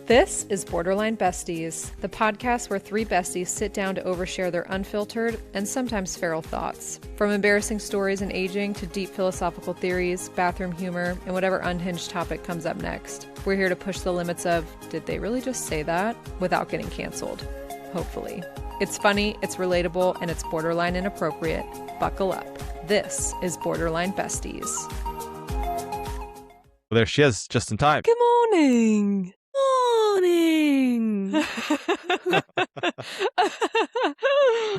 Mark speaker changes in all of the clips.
Speaker 1: This is Borderline Besties, the podcast where three besties sit down to overshare their unfiltered and sometimes feral thoughts. From embarrassing stories and aging to deep philosophical theories, bathroom humor, and whatever unhinged topic comes up next. We're here to push the limits of, did they really just say that? Without getting canceled. Hopefully. It's funny, it's relatable, and it's borderline inappropriate. Buckle up. This is Borderline Besties.
Speaker 2: Well, there she is, just in time.
Speaker 1: Good morning. Morning.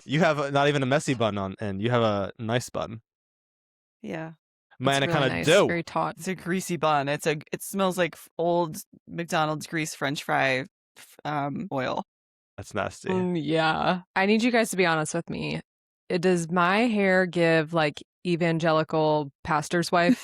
Speaker 2: You have not even a messy bun on, and you have a nice bun.
Speaker 3: Yeah.
Speaker 2: Man,
Speaker 1: It's
Speaker 2: it kind
Speaker 1: really
Speaker 2: of
Speaker 1: nice.
Speaker 2: dope.
Speaker 1: Very taut.
Speaker 3: It's a greasy bun. It smells like old McDonald's grease French fry oil.
Speaker 2: That's nasty.
Speaker 1: Yeah. I need you guys to be honest with me. Does my hair give like evangelical pastor's wife?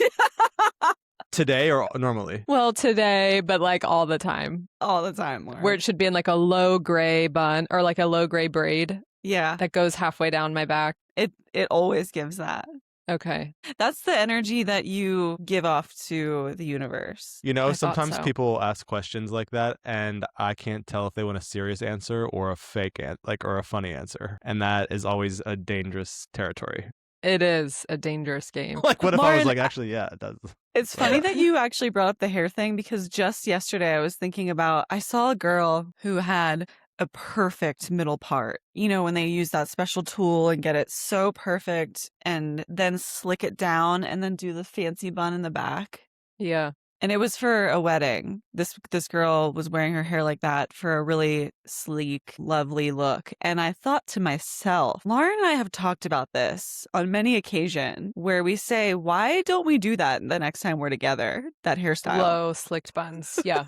Speaker 2: Today or normally?
Speaker 1: Well, today, but like all the time.
Speaker 3: All the time. Lauren.
Speaker 1: Where it should be in like a low gray bun or like a low gray braid
Speaker 3: Yeah.
Speaker 1: that goes halfway down my back.
Speaker 3: It always gives that.
Speaker 1: Okay.
Speaker 3: That's the energy that you give off to the universe.
Speaker 2: You know,
Speaker 1: I thought
Speaker 2: sometimes
Speaker 1: so.
Speaker 2: people ask questions like that, and I can't tell if they want a serious answer or a fake or a funny answer, and that is always a dangerous territory.
Speaker 1: It is a dangerous game.
Speaker 2: Like, what if I was
Speaker 3: Lauren,
Speaker 2: like, actually, yeah, it does.
Speaker 3: It's funny that you actually brought up the hair thing because just yesterday I was thinking about, I saw a girl who had a perfect middle part. You know, when they use that special tool and get it so perfect and then slick it down and then do the fancy bun in the back.
Speaker 1: Yeah.
Speaker 3: And it was for a wedding. This girl was wearing her hair like that for a really sleek, lovely look. And I thought to myself, Lauren and I have talked about this on many occasions where we say, why don't we do that the next time we're together, that hairstyle?
Speaker 1: Low slicked buns. Yeah.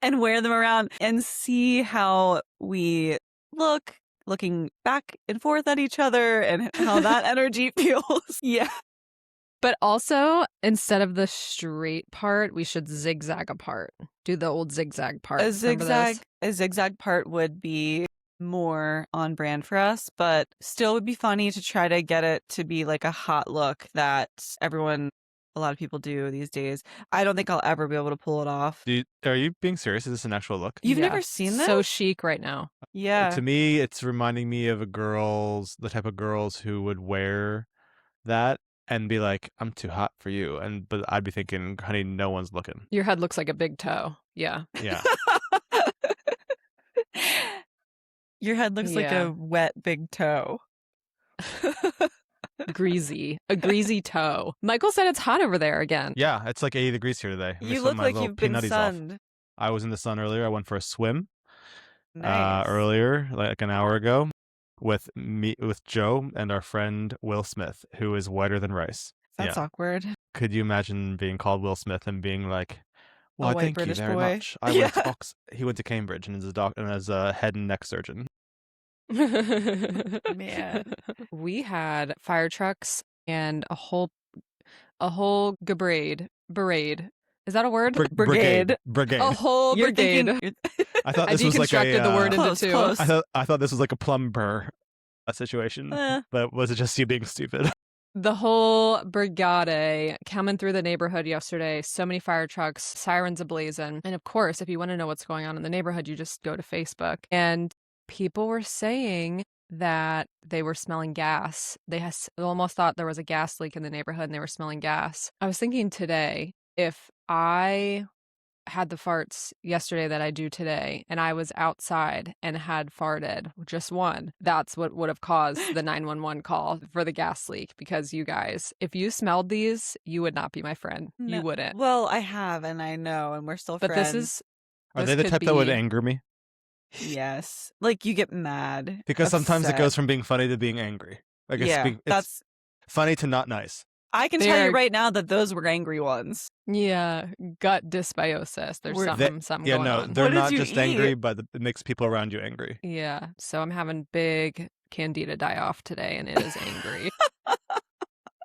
Speaker 3: And wear them around and see how we looking back and forth at each other and how that energy feels. Yeah.
Speaker 1: But also, instead of the straight part, we should zigzag apart. Do the old zigzag part.
Speaker 3: A
Speaker 1: Remember those?
Speaker 3: zigzag part would be more on brand for us, but still would be funny to try to get it to be like a hot look that a lot of people do these days. I don't think I'll ever be able to pull it off.
Speaker 2: Are you being serious? Is this an actual look?
Speaker 3: You've
Speaker 1: Yeah.
Speaker 3: never seen this?
Speaker 1: So chic right now.
Speaker 3: Yeah.
Speaker 2: To me, it's reminding me of the type of girls who would wear that and be like, I'm too hot for you. But I'd be thinking, honey, no one's looking.
Speaker 1: Your head looks like a big toe. Yeah.
Speaker 2: Yeah.
Speaker 3: Your head looks like
Speaker 1: Yeah.
Speaker 3: a wet big toe.
Speaker 1: Greasy. A greasy toe. Michael said it's hot over there again.
Speaker 2: Yeah, it's like 80 degrees here today.
Speaker 3: You look like you've been sunned.
Speaker 2: I was in the sun earlier. I went for a swim
Speaker 3: Nice.
Speaker 2: earlier, like an hour ago, with Joe and our friend Will Smith, who is whiter than rice.
Speaker 3: That's awkward.
Speaker 2: Could you imagine being called Will Smith and being like, well,
Speaker 3: A white
Speaker 2: thank
Speaker 3: British
Speaker 2: you very
Speaker 3: boy?
Speaker 2: much.
Speaker 3: Yeah.
Speaker 2: He went to Cambridge and is a head and neck surgeon.
Speaker 3: Man.
Speaker 1: We had fire trucks and a whole berade. Is that a word?
Speaker 3: Brigade.
Speaker 1: A whole
Speaker 3: You're
Speaker 1: brigade.
Speaker 3: thinking-
Speaker 2: I thought
Speaker 1: I
Speaker 2: this was like
Speaker 1: deconstructed the word into
Speaker 3: Close,
Speaker 1: two.
Speaker 3: close.
Speaker 2: I thought this was like a plumber situation, but was it just you being stupid?
Speaker 1: The whole brigade coming through the neighborhood yesterday. So many fire trucks, sirens ablazing. And of course, if you want to know what's going on in the neighborhood, you just go to Facebook. And people were saying that they were smelling gas. They almost thought there was a gas leak in the neighborhood and they were smelling gas. I was thinking today, if I had the farts yesterday that I do today and I was outside and had farted just one, that's what would have caused the 911 call for the gas leak, because you guys, if you smelled these, you would not be my friend.
Speaker 3: No.
Speaker 1: You wouldn't.
Speaker 3: Well, I have, and I know, and we're still
Speaker 1: But
Speaker 3: friends.
Speaker 2: Are they the type that would anger me?
Speaker 3: Yes. Like, you get mad.
Speaker 2: Because sometimes it
Speaker 3: upset.
Speaker 2: goes from being funny to being angry. Like it's
Speaker 3: that's...
Speaker 2: funny to not nice.
Speaker 3: I can tell you right now that those were angry ones.
Speaker 1: Yeah, gut dysbiosis. There's something going on.
Speaker 2: They're
Speaker 3: What did
Speaker 2: not
Speaker 3: you
Speaker 2: just
Speaker 3: eat?
Speaker 2: angry, but it makes people around you angry.
Speaker 1: Yeah, so I'm having big candida die off today, and it is angry.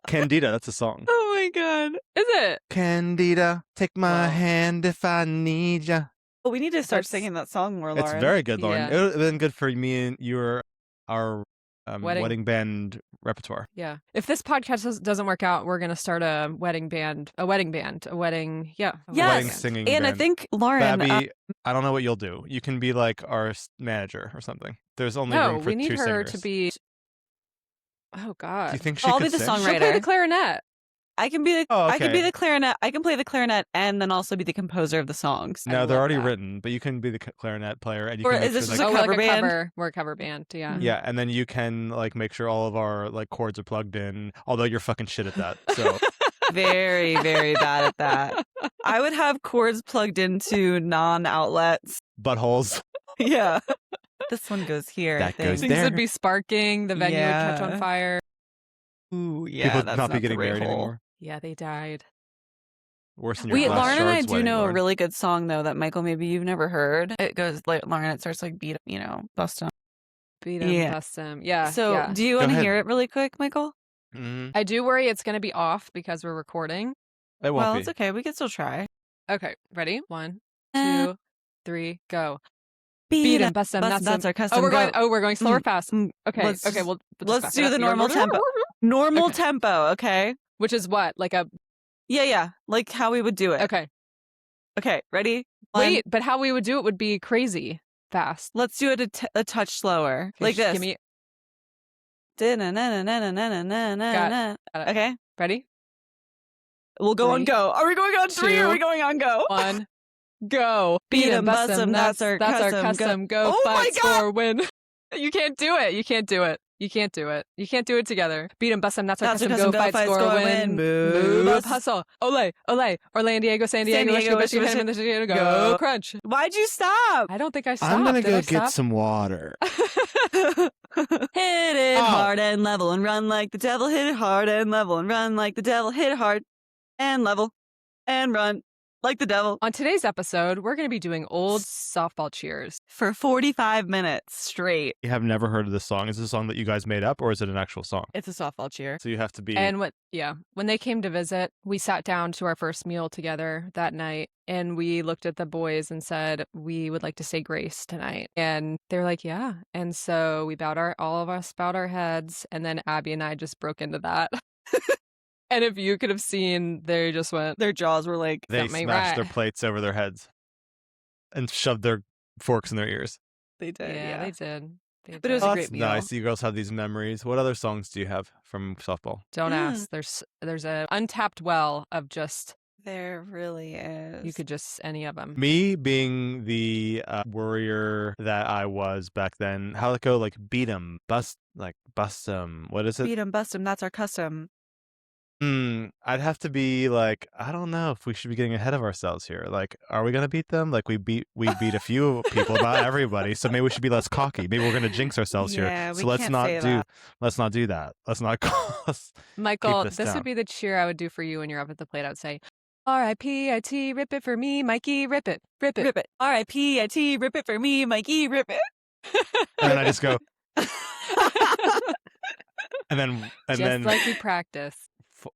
Speaker 2: Candida, that's a song.
Speaker 3: Oh my God.
Speaker 1: Is it?
Speaker 2: Candida, take my
Speaker 1: Oh.
Speaker 2: hand if I need ya.
Speaker 3: Well, we need to start
Speaker 1: That's-
Speaker 3: singing that song more, Lauren.
Speaker 2: It's very good, Lauren.
Speaker 1: Yeah.
Speaker 2: It would have been good for me and our wedding band repertoire.
Speaker 1: Yeah. If this podcast doesn't work out, we're gonna start a wedding band. A wedding
Speaker 2: Wedding singing
Speaker 3: and
Speaker 2: band.
Speaker 3: I think Lauren,
Speaker 2: Abby, I don't know what you'll do. You can be like our manager or something. There's only room for
Speaker 1: we need
Speaker 2: two
Speaker 1: her
Speaker 2: singers.
Speaker 1: to be. Oh God.
Speaker 2: Do you think she
Speaker 3: I'll
Speaker 2: could
Speaker 3: be the
Speaker 2: sing?
Speaker 3: songwriter.
Speaker 1: She'll play the clarinet.
Speaker 3: I can be the
Speaker 2: Oh,
Speaker 3: I can be
Speaker 2: okay.
Speaker 3: the clarinet. I can play the clarinet and then also be the composer of the songs.
Speaker 2: No,
Speaker 3: I
Speaker 2: they're
Speaker 3: love
Speaker 2: already
Speaker 3: that.
Speaker 2: written, but you can be the clarinet player, and you
Speaker 3: Or
Speaker 2: can make
Speaker 3: is this
Speaker 2: sure,
Speaker 3: just
Speaker 2: like,
Speaker 3: a cover band?
Speaker 1: Cover. We're a cover band. Yeah.
Speaker 3: Mhm.
Speaker 2: yeah, and then you can like make sure all of our like chords are plugged in. Although you're fucking shit at that, so
Speaker 3: Very, very bad at that. I would have cords plugged into non-outlets.
Speaker 2: buttholes.
Speaker 3: Yeah. This one goes here.
Speaker 2: That
Speaker 3: I think.
Speaker 2: goes
Speaker 1: Things
Speaker 2: there.
Speaker 1: would be sparking. The venue would catch on
Speaker 3: Yeah.
Speaker 1: fire.
Speaker 3: Ooh, yeah.
Speaker 2: People
Speaker 3: that's
Speaker 2: not be
Speaker 3: the
Speaker 2: getting
Speaker 3: right
Speaker 2: married
Speaker 3: hole.
Speaker 2: anymore.
Speaker 1: Yeah, they died.
Speaker 2: Worse than your
Speaker 3: Wait,
Speaker 2: glass
Speaker 3: Lauren and I
Speaker 2: shards
Speaker 3: do
Speaker 2: wedding,
Speaker 3: know
Speaker 2: Lauren.
Speaker 3: a really good song though that Michael maybe you've never heard. It goes like Lauren. It starts like beat, bust on.
Speaker 1: Beat 'em,
Speaker 3: Yeah.
Speaker 1: bust 'em. Yeah.
Speaker 3: So
Speaker 1: yeah.
Speaker 3: do you
Speaker 2: Go
Speaker 3: want to
Speaker 2: ahead.
Speaker 3: hear it really quick, Michael?
Speaker 1: I do worry it's gonna be off because we're recording.
Speaker 2: It won't
Speaker 3: Well,
Speaker 2: be.
Speaker 3: it's okay. We can still try.
Speaker 1: Okay, ready? 1,
Speaker 3: Uh,
Speaker 1: 2, 3, go.
Speaker 3: Beat
Speaker 1: Beat 'em,
Speaker 3: 'em,
Speaker 1: bust 'em,
Speaker 3: bust 'em, that's our custom.
Speaker 1: we're going slow or fast.
Speaker 3: Mm,
Speaker 1: Okay,
Speaker 3: let's
Speaker 1: okay,
Speaker 3: just-
Speaker 1: we'll just
Speaker 3: let's
Speaker 1: back
Speaker 3: do
Speaker 1: it up.
Speaker 3: the
Speaker 1: You go,
Speaker 3: normal tempo. Normal
Speaker 1: Okay.
Speaker 3: tempo, okay?
Speaker 1: Which is what? Like a
Speaker 3: Yeah. Like how we would do it.
Speaker 1: okay.
Speaker 3: Okay, ready? One.
Speaker 1: Wait, but how we would do it would be crazy fast.
Speaker 3: Let's do it a touch slower.
Speaker 1: Okay,
Speaker 3: Like this.
Speaker 1: Give me
Speaker 3: Na-na-na-na-na-na-na-na-na.
Speaker 1: got it.
Speaker 3: Okay?
Speaker 1: Ready?
Speaker 3: We'll go on
Speaker 1: 3,
Speaker 3: go. Are we going on 3 or are we
Speaker 1: 2,
Speaker 3: going on go?
Speaker 1: 1, go.
Speaker 3: Beat 'em, bust 'em, that's our custom.
Speaker 1: Go.
Speaker 3: Oh my
Speaker 1: Fight,
Speaker 3: God!
Speaker 1: score, win. You can't do it. You can't do it. You can't do it. You can't do it together. Beat 'em, bust 'em, that's our
Speaker 3: That's our
Speaker 1: custom. Go,
Speaker 3: custom.
Speaker 1: fight, score, win.
Speaker 3: Move.
Speaker 1: Move, hustle. Ole, Orlando, San Diego,
Speaker 3: Diego,
Speaker 1: Go,
Speaker 3: go.
Speaker 1: crunch.
Speaker 3: Why'd you stop?
Speaker 1: I don't think I stopped.
Speaker 2: I'm gonna
Speaker 1: Did I
Speaker 2: go get
Speaker 1: stop?
Speaker 2: some water.
Speaker 3: Hit it
Speaker 2: Oh.
Speaker 3: hard and level and run like the devil. Hit it hard and level and run like the devil. Hit it hard and level and run like the devil.
Speaker 1: On today's episode, we're going to be doing old softball cheers.
Speaker 3: For 45 minutes straight.
Speaker 2: You have never heard of this song. Is this a song that you guys made up, or is it an actual song?
Speaker 3: It's a softball cheer.
Speaker 2: So you have to be.
Speaker 1: And when they came to visit, we sat down to our first meal together that night and we looked at the boys and said, we would like to say grace tonight. And they were like, yeah. And so we all of us bowed our heads. And then Abby and I just broke into that. And if you could have seen, they just went,
Speaker 3: Their jaws were like,
Speaker 2: They
Speaker 1: something
Speaker 2: smashed their
Speaker 1: right.
Speaker 2: plates over their heads and shoved their forks in their ears.
Speaker 3: they did.
Speaker 1: yeah, they did. They
Speaker 3: But it was
Speaker 1: did.
Speaker 3: a
Speaker 2: Oh,
Speaker 3: great
Speaker 2: that's
Speaker 3: meal.
Speaker 2: nice. You girls have these memories. What other songs do you have from softball?
Speaker 1: Don't
Speaker 3: Yeah.
Speaker 1: ask. There's a untapped well of just,
Speaker 3: There really is.
Speaker 1: you could just, any of them.
Speaker 2: Me being the warrior that I was back then, how'd it go? Like beat 'em, bust 'em. What is it?
Speaker 3: Beat 'em, bust 'em, that's our custom.
Speaker 2: I'd have to be like, I don't know if we should be getting ahead of ourselves here. Like, are we gonna beat them? Like we beat a few people, not everybody. So maybe we should be less cocky. Maybe we're gonna jinx ourselves
Speaker 3: Yeah,
Speaker 2: here.
Speaker 3: we
Speaker 2: So let's
Speaker 3: can't
Speaker 2: not
Speaker 3: say
Speaker 2: do
Speaker 3: that.
Speaker 2: let's not do that. Let's not call us.
Speaker 1: Michael,
Speaker 2: this
Speaker 1: this
Speaker 2: down.
Speaker 1: would be the cheer I would do for you when you're up at the plate. I would say, R.I.P.I.T. Rip it for me, Mikey. Rip it. Rip it.
Speaker 3: Rip it. R.I.P.I.T. Rip it for me, Mikey. Rip it.
Speaker 2: And then I just go, and then
Speaker 1: Just like we practice.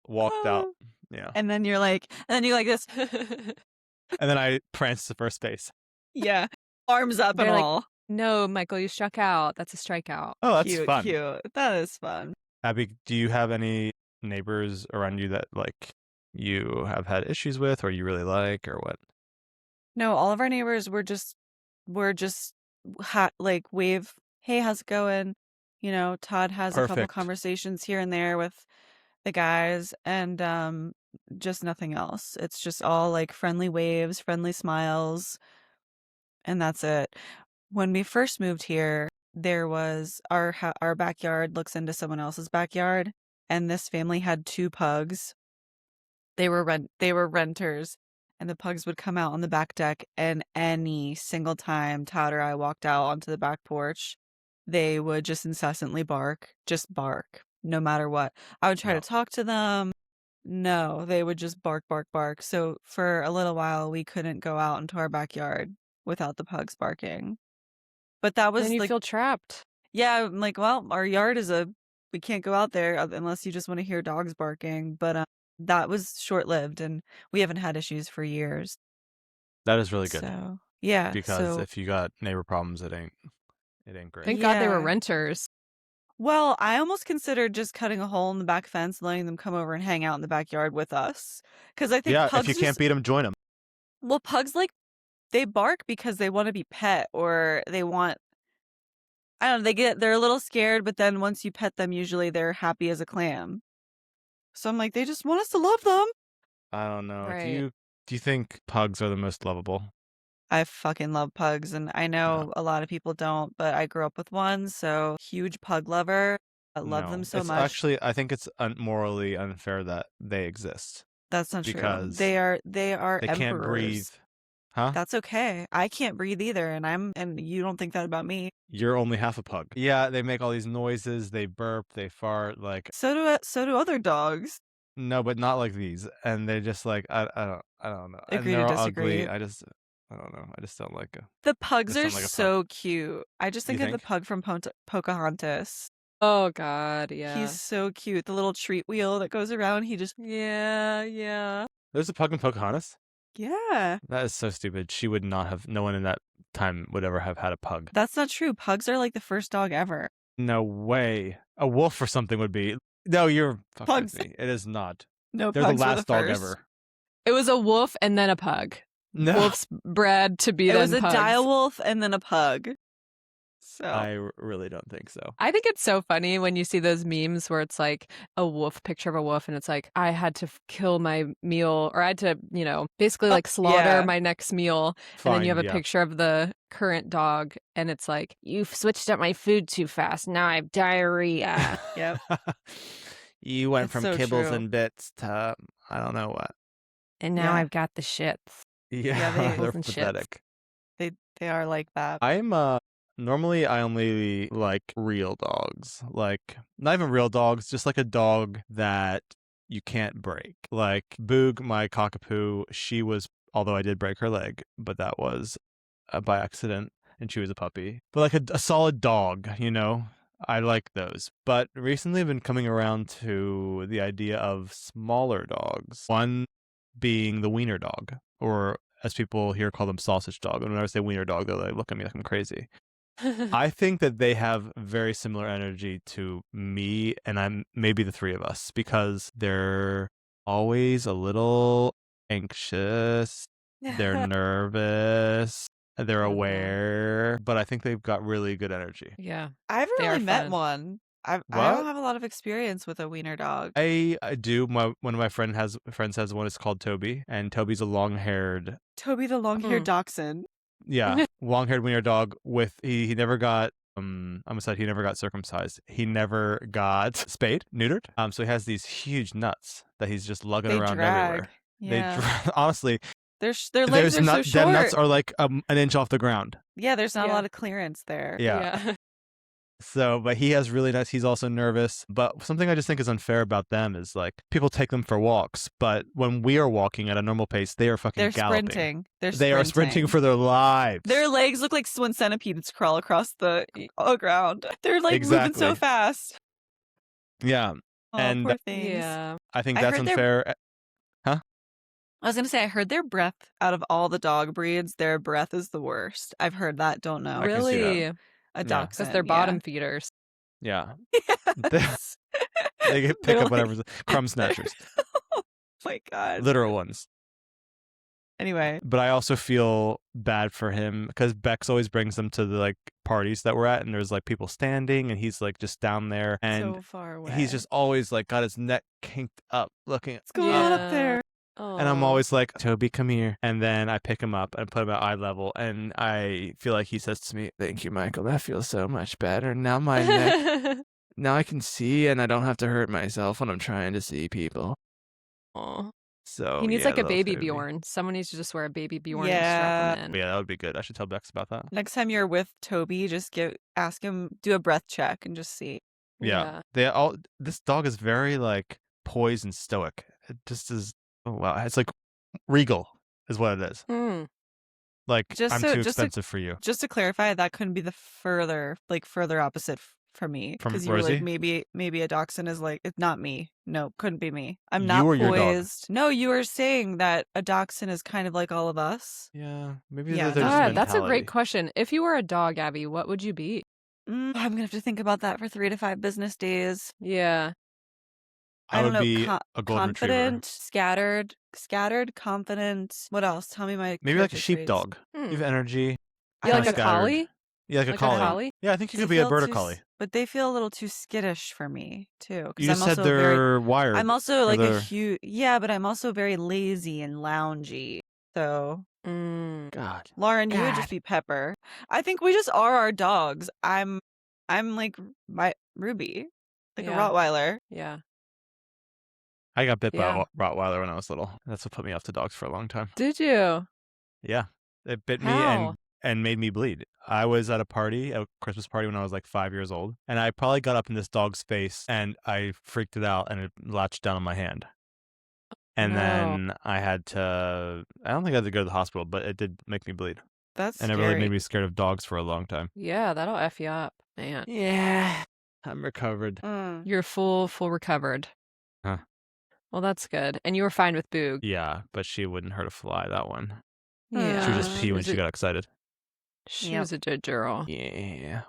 Speaker 2: walked out. Yeah.
Speaker 3: And then you're like this.
Speaker 2: And then I pranced to first base.
Speaker 3: Yeah. Arms up
Speaker 1: They're
Speaker 3: and
Speaker 1: like,
Speaker 3: all.
Speaker 1: No, Michael, you struck out. That's a strikeout.
Speaker 2: Oh, that's
Speaker 3: Cute,
Speaker 2: fun.
Speaker 3: cute. That is fun.
Speaker 2: Abby, do you have any neighbors around you that like you have had issues with, or you really like, or what?
Speaker 3: No, all of our neighbors were just like wave, hey, how's it going? You know, Todd has a couple
Speaker 2: Perfect.
Speaker 3: conversations here and there with the guys and just nothing else. It's just all like friendly waves, friendly smiles, and that's it. When we first moved here, there was our backyard looks into someone else's backyard, and this family had 2 pugs. They were renters, and the pugs would come out on the back deck, and any single time Todd or I walked out onto the back porch, they would just incessantly bark, no matter what. I would try
Speaker 2: No.
Speaker 3: to talk to them. No, they would just bark, bark, bark. So for a little while, we couldn't go out into our backyard without the pugs barking. But that was
Speaker 1: Then you
Speaker 3: like,
Speaker 1: feel trapped.
Speaker 3: yeah, I'm like, well, our yard we can't go out there unless you just want to hear dogs barking. But that was short-lived, and we haven't had issues for years.
Speaker 2: That is really good.
Speaker 3: So yeah,
Speaker 2: Because
Speaker 3: so
Speaker 2: if you got neighbor problems, it ain't great.
Speaker 1: Thank God they were
Speaker 3: Yeah.
Speaker 1: renters.
Speaker 3: Well, I almost considered just cutting a hole in the back fence, letting them come over and hang out in the backyard with us. Because I think
Speaker 2: Yeah, if you
Speaker 3: pugs
Speaker 2: can't beat them, join them.
Speaker 3: well, pugs like they bark because they want to be pet or they want I don't know, they're a little scared, but then once you pet them, usually they're happy as a clam. So I'm like, they just want us to love them.
Speaker 2: I don't know.
Speaker 1: Right.
Speaker 2: Do you think pugs are the most lovable?
Speaker 3: I fucking love pugs, and I
Speaker 2: No.
Speaker 3: know a lot of people don't, but I grew up with one, so huge pug lover. I love them
Speaker 2: No.
Speaker 3: so
Speaker 2: It's
Speaker 3: much.
Speaker 2: actually, I think it's morally unfair that they exist
Speaker 3: That's not true.
Speaker 2: because
Speaker 3: They are
Speaker 2: they can't breathe.
Speaker 3: emperors.
Speaker 2: Huh?
Speaker 3: That's okay. I can't breathe either, and you don't think that about me.
Speaker 2: You're only half a pug. Yeah, they make all these noises. They burp. They fart. Like
Speaker 3: So do other dogs.
Speaker 2: no, but not like these. And they just like I don't know. And
Speaker 3: Agree
Speaker 2: they're
Speaker 3: to
Speaker 2: all
Speaker 3: disagree.
Speaker 2: ugly. I don't know. I just don't like it.
Speaker 3: The pugs
Speaker 2: Just
Speaker 3: are
Speaker 2: don't like a pug.
Speaker 3: so cute. I just
Speaker 2: You
Speaker 3: think of the
Speaker 2: think?
Speaker 3: pug from Pocahontas.
Speaker 1: Oh God, yeah.
Speaker 3: He's so cute. The little treat wheel that goes around. He just
Speaker 1: Yeah.
Speaker 2: There's a pug in Pocahontas?
Speaker 3: yeah.
Speaker 2: That is so stupid. She would not have. No one in that time would ever have had a pug.
Speaker 3: That's not true. Pugs are like the first dog ever.
Speaker 2: No way. A wolf or something would be. No, you're fucking
Speaker 3: Pugs.
Speaker 2: with me. It is not.
Speaker 3: No,
Speaker 2: They're the
Speaker 3: pugs were
Speaker 2: last
Speaker 3: the
Speaker 2: dog
Speaker 3: first.
Speaker 2: ever.
Speaker 1: It was a wolf and then a pug.
Speaker 2: No,
Speaker 1: Wolves bred to be
Speaker 3: It
Speaker 1: then
Speaker 3: was a
Speaker 1: pugs.
Speaker 3: dire wolf and then a pug. So
Speaker 2: I really don't think so.
Speaker 1: I think it's so funny when you see those memes where it's like a wolf, picture of a wolf, and it's like, I had to kill my meal, or I had to, basically like slaughter
Speaker 3: yeah.
Speaker 1: my next meal.
Speaker 2: Fine,
Speaker 1: And then you have a
Speaker 2: yeah.
Speaker 1: picture of the current dog, and it's like, you've switched up my food too fast. Now I have diarrhea.
Speaker 3: Yep.
Speaker 2: You went
Speaker 3: It's
Speaker 2: from
Speaker 3: so
Speaker 2: kibbles
Speaker 3: true.
Speaker 2: and bits to I don't know what.
Speaker 1: And now
Speaker 3: Yeah.
Speaker 1: I've got the shits.
Speaker 2: Yeah,
Speaker 3: they-
Speaker 2: they're
Speaker 1: and shits.
Speaker 2: pathetic.
Speaker 3: They are like that.
Speaker 2: I'm normally I only like real dogs. Like not even real dogs, just like a dog that you can't break. Like Boog, my cockapoo, she was although I did break her leg, but that was by accident and she was a puppy. But like a solid dog, I like those. But recently I've been coming around to the idea of smaller dogs. One being the wiener dog, or as people here call them sausage dog. And when I say wiener dog, they'll like look at me like I'm crazy. I think that they have very similar energy to me and I'm maybe the three of us because they're always a little anxious, they're nervous, they're
Speaker 1: Love that.
Speaker 2: aware, but I think they've got really good energy.
Speaker 1: Yeah.
Speaker 3: I haven't
Speaker 1: They
Speaker 3: really
Speaker 1: are
Speaker 3: met
Speaker 1: fun.
Speaker 3: one. I
Speaker 2: What?
Speaker 3: don't have a lot of experience with a wiener dog.
Speaker 2: I do. One of my friends has one. It's called Toby, and Toby's a long-haired,
Speaker 3: Toby the long-haired dachshund.
Speaker 2: yeah, long-haired wiener dog. With he never got I'm gonna say he never got circumcised. He never got spayed, neutered. So he has these huge nuts that he's just lugging
Speaker 3: They
Speaker 2: around
Speaker 3: drag.
Speaker 2: everywhere.
Speaker 3: Yeah.
Speaker 2: Honestly,
Speaker 3: Their legs are so short.
Speaker 2: them nuts are like an inch off the ground.
Speaker 3: Yeah, there's not a
Speaker 1: Yeah.
Speaker 3: lot of clearance there.
Speaker 2: Yeah. So, but he has really nice. He's also nervous. But something I just think is unfair about them is like people take them for walks, but when we are walking at a normal pace, they are fucking
Speaker 3: They're
Speaker 2: galloping.
Speaker 3: sprinting.
Speaker 2: They are sprinting for their lives.
Speaker 3: Their legs look like when centipedes crawl across the ground. They're like moving so
Speaker 2: Exactly.
Speaker 3: fast.
Speaker 2: Yeah,
Speaker 3: Oh,
Speaker 2: And
Speaker 3: poor things.
Speaker 1: Yeah.
Speaker 2: I think
Speaker 3: I
Speaker 2: that's
Speaker 3: heard they're-
Speaker 2: unfair.
Speaker 3: I was gonna say I heard their breath out of all the dog breeds, their breath is the worst. I've heard that. Don't know.
Speaker 2: I can see that.
Speaker 1: Really?
Speaker 3: A
Speaker 2: Yeah.
Speaker 3: dachshund.
Speaker 1: Because they're bottom feeders.
Speaker 2: Yeah,
Speaker 3: Yes.
Speaker 2: they can pick
Speaker 3: They're
Speaker 2: up
Speaker 3: like-
Speaker 2: whatever crumb snatchers,
Speaker 3: Oh my god.
Speaker 2: literal ones.
Speaker 3: Anyway,
Speaker 2: But I also feel bad for him because Bex always brings them to the like parties that we're at, and there's like people standing, and he's like just down there, and
Speaker 3: so far away.
Speaker 2: he's just always like got his neck kinked up, looking.
Speaker 3: What's going on
Speaker 1: Yeah.
Speaker 3: up there?
Speaker 2: And I'm always like, Toby, come here. And then I pick him up and put him at eye level. And I feel like he says to me, thank you, Michael. That feels so much better. Now my neck, now I can see and I don't have to hurt myself when I'm trying to see people.
Speaker 1: Aw.
Speaker 2: So
Speaker 1: He needs
Speaker 2: yeah,
Speaker 1: like a
Speaker 2: little
Speaker 1: baby
Speaker 2: Toby.
Speaker 1: Bjorn. Someone needs to just wear a baby Bjorn
Speaker 3: Yeah.
Speaker 1: and strap him in.
Speaker 2: But yeah, that would be good. I should tell Bex about that.
Speaker 3: Next time you're with Toby, just ask him, do a breath check and just see.
Speaker 2: Yeah. This dog is very like poised and stoic. It just is, oh wow. It's like regal is what it is.
Speaker 1: Hmm.
Speaker 2: Like,
Speaker 3: Just
Speaker 2: I'm
Speaker 3: so-
Speaker 2: too
Speaker 3: just to-
Speaker 2: expensive for you.
Speaker 3: Just to clarify, that couldn't be the further opposite for me.
Speaker 2: From
Speaker 3: Because you were like,
Speaker 2: Rosie?
Speaker 3: maybe a dachshund is like, it's not me. No, couldn't be me. I'm
Speaker 2: You
Speaker 3: not
Speaker 2: or your dog?
Speaker 3: poised. No, you were saying that a dachshund is kind of like all of us.
Speaker 2: Yeah. Maybe
Speaker 3: Yeah,
Speaker 2: there's
Speaker 3: no.
Speaker 1: God, that's a
Speaker 2: mentality.
Speaker 1: great question. If you were a dog, Abby, what would you be?
Speaker 3: I'm going to have to think about that for 3 to 5 business days.
Speaker 1: Yeah.
Speaker 3: I
Speaker 2: I
Speaker 3: don't
Speaker 2: would
Speaker 3: know.
Speaker 2: be a golden retriever.
Speaker 3: Confident, scattered, confident. What else? Tell me my
Speaker 2: Maybe like a
Speaker 3: character traits.
Speaker 2: sheepdog. You have energy.
Speaker 1: Yeah, like
Speaker 2: kinda
Speaker 1: a collie?
Speaker 2: scattered. Yeah, like a
Speaker 1: Like a
Speaker 2: collie.
Speaker 1: collie?
Speaker 2: Yeah, I think you
Speaker 3: They
Speaker 2: could be a
Speaker 3: feel
Speaker 2: border
Speaker 3: too
Speaker 2: collie.
Speaker 3: But they feel a little too skittish for me, too.
Speaker 2: You
Speaker 3: Because
Speaker 2: just
Speaker 3: I'm
Speaker 2: said
Speaker 3: also very.
Speaker 2: they're wired.
Speaker 3: I'm also
Speaker 2: or
Speaker 3: like a
Speaker 2: they're-
Speaker 3: huge. Yeah, but I'm also very lazy and loungy. So,
Speaker 2: God.
Speaker 3: Lauren, you would just be Pepper. I think we just are our dogs. I'm like my Ruby, like a
Speaker 1: Yeah.
Speaker 3: Rottweiler.
Speaker 1: Yeah.
Speaker 2: I got bit by
Speaker 1: Yeah.
Speaker 2: a Rottweiler when I was little. That's what put me off to dogs for a long time.
Speaker 1: Did you?
Speaker 2: Yeah. It bit me
Speaker 1: How?
Speaker 2: and made me bleed. I was at a Christmas party when I was like 5 years old, and I probably got up in this dog's face and I freaked it out and it latched down on my hand. And
Speaker 1: No.
Speaker 2: then I don't think I had to go to the hospital, but it did make me bleed.
Speaker 3: That's
Speaker 2: And it
Speaker 3: scary.
Speaker 2: really made me scared of dogs for a long time.
Speaker 1: Yeah, that'll F you up, man.
Speaker 2: Yeah. I'm recovered.
Speaker 1: You're full recovered.
Speaker 2: Huh.
Speaker 1: Well, that's good. And you were fine with Boog.
Speaker 2: Yeah, but she wouldn't hurt a fly, that one.
Speaker 1: Yeah.
Speaker 2: She would just pee when
Speaker 1: was
Speaker 2: she
Speaker 1: a-
Speaker 2: got excited.
Speaker 1: She
Speaker 3: Yep.
Speaker 1: was a good girl.
Speaker 2: Yeah.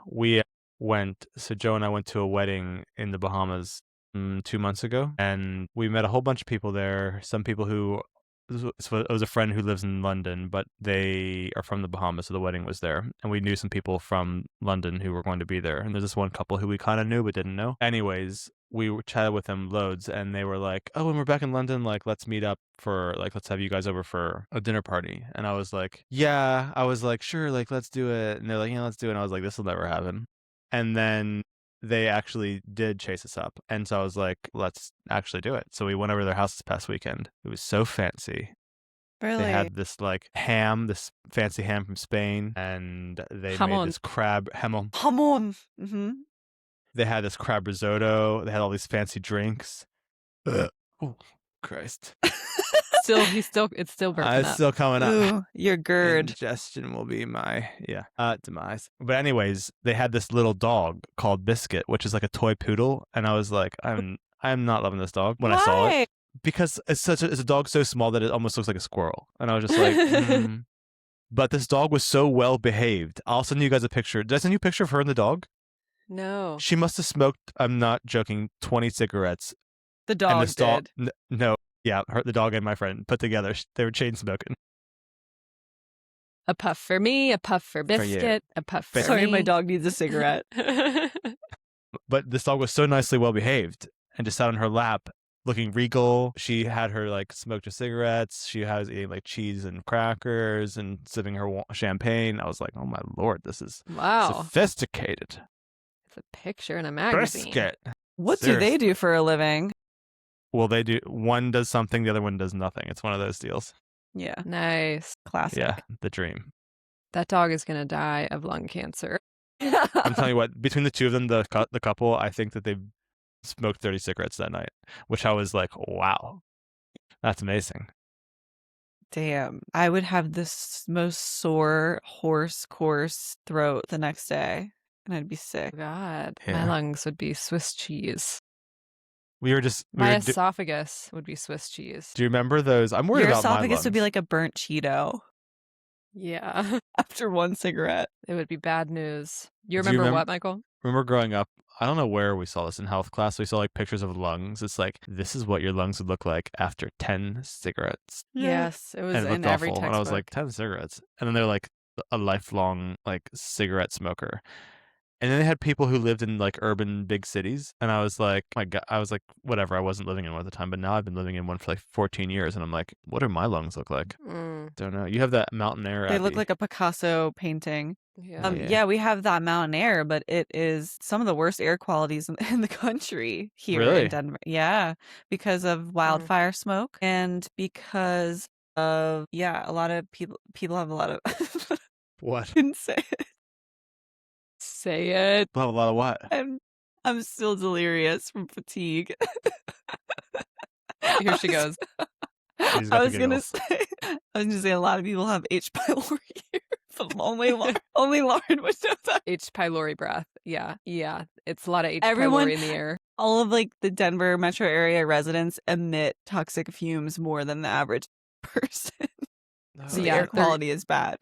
Speaker 2: So Joe and I went to a wedding in the Bahamas 2 months ago, and we met a whole bunch of people there. Some people it was a friend who lives in London, but they are from the Bahamas, so the wedding was there. And we knew some people from London who were going to be there. And there's this one couple who we kind of knew but didn't know. Anyways, we chatted with them loads, and they were like, "Oh, when we're back in London, like, let's meet up for, like, let's have you guys over for a dinner party." And I was like, "Yeah." I was like, "Sure, like, let's do it." And they're like, "Yeah, let's do it." And I was like, "This will never happen." And then they actually did chase us up. And so I was like, let's actually do it. So we went over to their house this past weekend. It was so fancy.
Speaker 3: Really?
Speaker 2: They had this like this fancy ham from Spain, and they
Speaker 1: Jamon.
Speaker 2: made this crab jamon.
Speaker 3: Jamon. Mm-hmm.
Speaker 2: They had this crab risotto. They had all these fancy drinks. Oh, Christ.
Speaker 1: It's still burping
Speaker 2: It's
Speaker 1: up.
Speaker 2: still coming up.
Speaker 3: Ooh, your GERD.
Speaker 2: Indigestion will be my demise. But anyways, they had this little dog called Biscuit, which is like a toy poodle, and I was like, I'm not loving this dog when I saw it, because it's a dog so small that it almost looks like a squirrel, and I was just like, But this dog was so well behaved. I'll send you guys a picture. Did I send you a picture of her and the dog?
Speaker 1: No.
Speaker 2: She must have smoked, I'm not joking, 20 cigarettes.
Speaker 3: The
Speaker 2: And
Speaker 3: dog
Speaker 2: this dog,
Speaker 3: did.
Speaker 2: no, yeah, the dog and my friend put together, they were chain smoking.
Speaker 1: A puff for me, a puff for
Speaker 2: you.
Speaker 1: Biscuit, a puff for
Speaker 3: Sorry,
Speaker 1: me.
Speaker 3: my dog needs a cigarette.
Speaker 2: But this dog was so nicely well behaved and just sat on her lap looking regal. She had her like smoked her cigarettes. She was eating like cheese and crackers and sipping her champagne. I was like, oh my Lord, this is
Speaker 1: Wow.
Speaker 2: sophisticated.
Speaker 1: It's a picture in a magazine.
Speaker 2: Brisket.
Speaker 3: What do they do for a living?
Speaker 2: Well, they do. One does something, the other one does nothing. It's one of those deals.
Speaker 3: Yeah,
Speaker 1: Nice.
Speaker 3: classic.
Speaker 2: Yeah, the dream.
Speaker 1: That dog is going to die of lung cancer.
Speaker 2: I'm telling you what, between the two of them, the couple, I think that they smoked 30 cigarettes that night, which I was like, wow, that's amazing.
Speaker 3: Damn. I would have this most sore, hoarse, coarse throat the next day, and I'd be sick.
Speaker 1: God, my
Speaker 2: Yeah.
Speaker 1: lungs would be Swiss cheese.
Speaker 2: We were just,
Speaker 1: My esophagus would be Swiss cheese.
Speaker 2: do you remember those? I'm worried
Speaker 3: Your
Speaker 2: about my
Speaker 3: esophagus would be
Speaker 2: lungs.
Speaker 3: like a burnt Cheeto
Speaker 1: Yeah,
Speaker 3: after one cigarette.
Speaker 1: it would be bad news. You
Speaker 2: Do you
Speaker 1: remember
Speaker 2: remem-
Speaker 1: what, Michael?
Speaker 2: Remember growing up, I don't know where we saw this in health class. We saw like pictures of lungs. It's like, this is what your lungs would look like after 10 cigarettes.
Speaker 1: Yes, it was
Speaker 2: And it
Speaker 1: in
Speaker 2: looked
Speaker 1: every
Speaker 2: awful.
Speaker 1: textbook.
Speaker 2: And I was like, 10 cigarettes. And then they're like a lifelong like cigarette smoker. And then they had people who lived in like urban big cities. And I was like, my God, I was like, whatever. I wasn't living in one at the time, but now I've been living in one for like 14 years. And I'm like, what do my lungs look like? Don't know. You have that mountain air.
Speaker 3: They look
Speaker 2: Abby.
Speaker 3: like a Picasso painting.
Speaker 1: Yeah.
Speaker 3: Yeah, we have that mountain air, but it is some of the worst air qualities in the country here
Speaker 2: Really?
Speaker 3: in Denver. Yeah, because of wildfire smoke and because of a lot of people have a lot of
Speaker 2: What?
Speaker 3: couldn't say it.
Speaker 1: Say it.
Speaker 2: We'll have a lot of what?
Speaker 3: I'm still delirious from fatigue.
Speaker 1: Here she goes.
Speaker 2: She's got
Speaker 3: I
Speaker 2: the
Speaker 3: was gonna
Speaker 2: giggles.
Speaker 3: say a lot of people have H. pylori here, but only Lauren would know that.
Speaker 1: H. pylori breath. Yeah. Yeah. It's a lot of H.
Speaker 3: Everyone-
Speaker 1: pylori in the air.
Speaker 3: All of like the Denver metro area residents emit toxic fumes more than the average person. So the
Speaker 1: Yeah,
Speaker 3: air
Speaker 1: they're-
Speaker 3: quality is bad.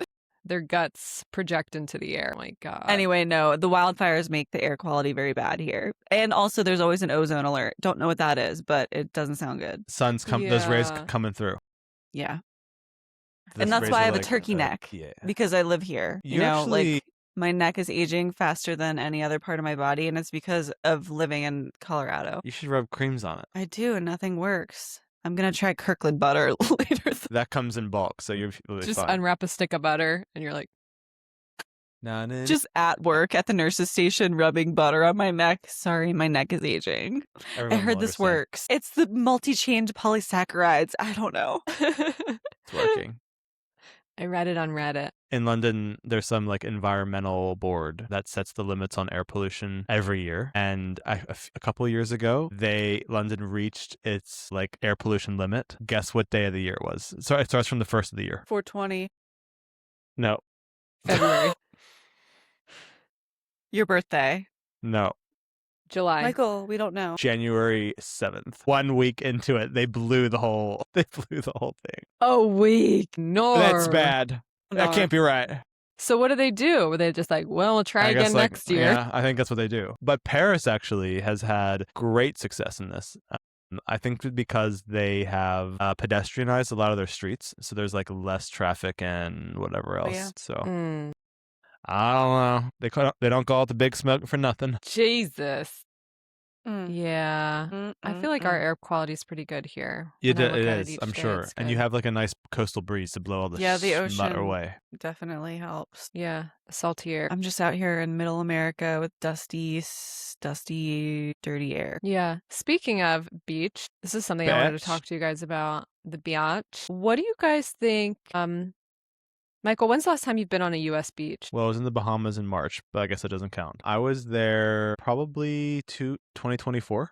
Speaker 1: their guts project into the air. Oh my God.
Speaker 3: Anyway, no, the wildfires make the air quality very bad here. And also there's always an ozone alert. Don't know what that is, but it doesn't sound good.
Speaker 2: Those rays
Speaker 1: Yeah.
Speaker 2: coming through.
Speaker 3: Yeah.
Speaker 2: Those
Speaker 3: And that's
Speaker 2: rays
Speaker 3: why
Speaker 2: are
Speaker 3: I have a
Speaker 2: like,
Speaker 3: turkey neck.
Speaker 2: Yeah.
Speaker 3: Because I live here.
Speaker 2: You actually-
Speaker 3: like my neck is aging faster than any other part of my body, and it's because of living in Colorado.
Speaker 2: You should rub creams on it.
Speaker 3: I do, and nothing works. I'm gonna try Kirkland butter later.
Speaker 2: That comes in bulk, so you're really
Speaker 1: Just
Speaker 2: fine.
Speaker 1: unwrap a stick of butter and you're like,
Speaker 3: Just at work at the nurse's station rubbing butter on my neck. Sorry, my neck is aging.
Speaker 2: Everyone
Speaker 3: I heard
Speaker 2: will
Speaker 3: this
Speaker 2: understand.
Speaker 3: works. It's the multi-chained polysaccharides. I don't know.
Speaker 2: It's working.
Speaker 1: I read it on Reddit.
Speaker 2: In London, there's some like environmental board that sets the limits on air pollution every year. And a couple of years ago, London reached its like air pollution limit. Guess what day of the year it was? So it starts from the first of the year.
Speaker 3: 420.
Speaker 2: No,
Speaker 1: February.
Speaker 3: Your birthday.
Speaker 2: no.
Speaker 1: July.
Speaker 3: Michael, we don't know.
Speaker 2: January 7th. 1 week into it, they blew the whole thing.
Speaker 1: A week. No.
Speaker 2: That's bad. That can't be right.
Speaker 1: So what do? Were they just like, well, we'll try
Speaker 2: I guess,
Speaker 1: again
Speaker 2: like,
Speaker 1: next year?
Speaker 2: Yeah, I think that's what they do. But Paris actually has had great success in this. I think because they have pedestrianized a lot of their streets, so there's like less traffic and whatever else.
Speaker 3: yeah.
Speaker 2: So
Speaker 1: Mm,
Speaker 2: I don't know. They don't call it the big smoke for nothing.
Speaker 1: Jesus.
Speaker 3: Mm.
Speaker 1: Yeah. I feel like our air quality is pretty good here.
Speaker 2: It
Speaker 1: When I look at
Speaker 2: is,
Speaker 1: each
Speaker 2: I'm
Speaker 1: day,
Speaker 2: sure.
Speaker 1: it's
Speaker 2: And you
Speaker 1: good.
Speaker 2: have like a nice coastal breeze to blow all the
Speaker 3: Yeah, the
Speaker 2: smut
Speaker 3: ocean.
Speaker 2: away.
Speaker 3: Definitely helps.
Speaker 1: Yeah, salty air.
Speaker 3: I'm just out here in middle America with dusty, dirty air.
Speaker 1: Yeah. Speaking of beach, this is something I wanted to
Speaker 2: Beach.
Speaker 1: talk to you guys about. The beach. What do you guys think? Michael, when's the last time you've been on a U.S. beach?
Speaker 2: Well, I was in the Bahamas in March, but I guess that doesn't count. I was there probably 2024,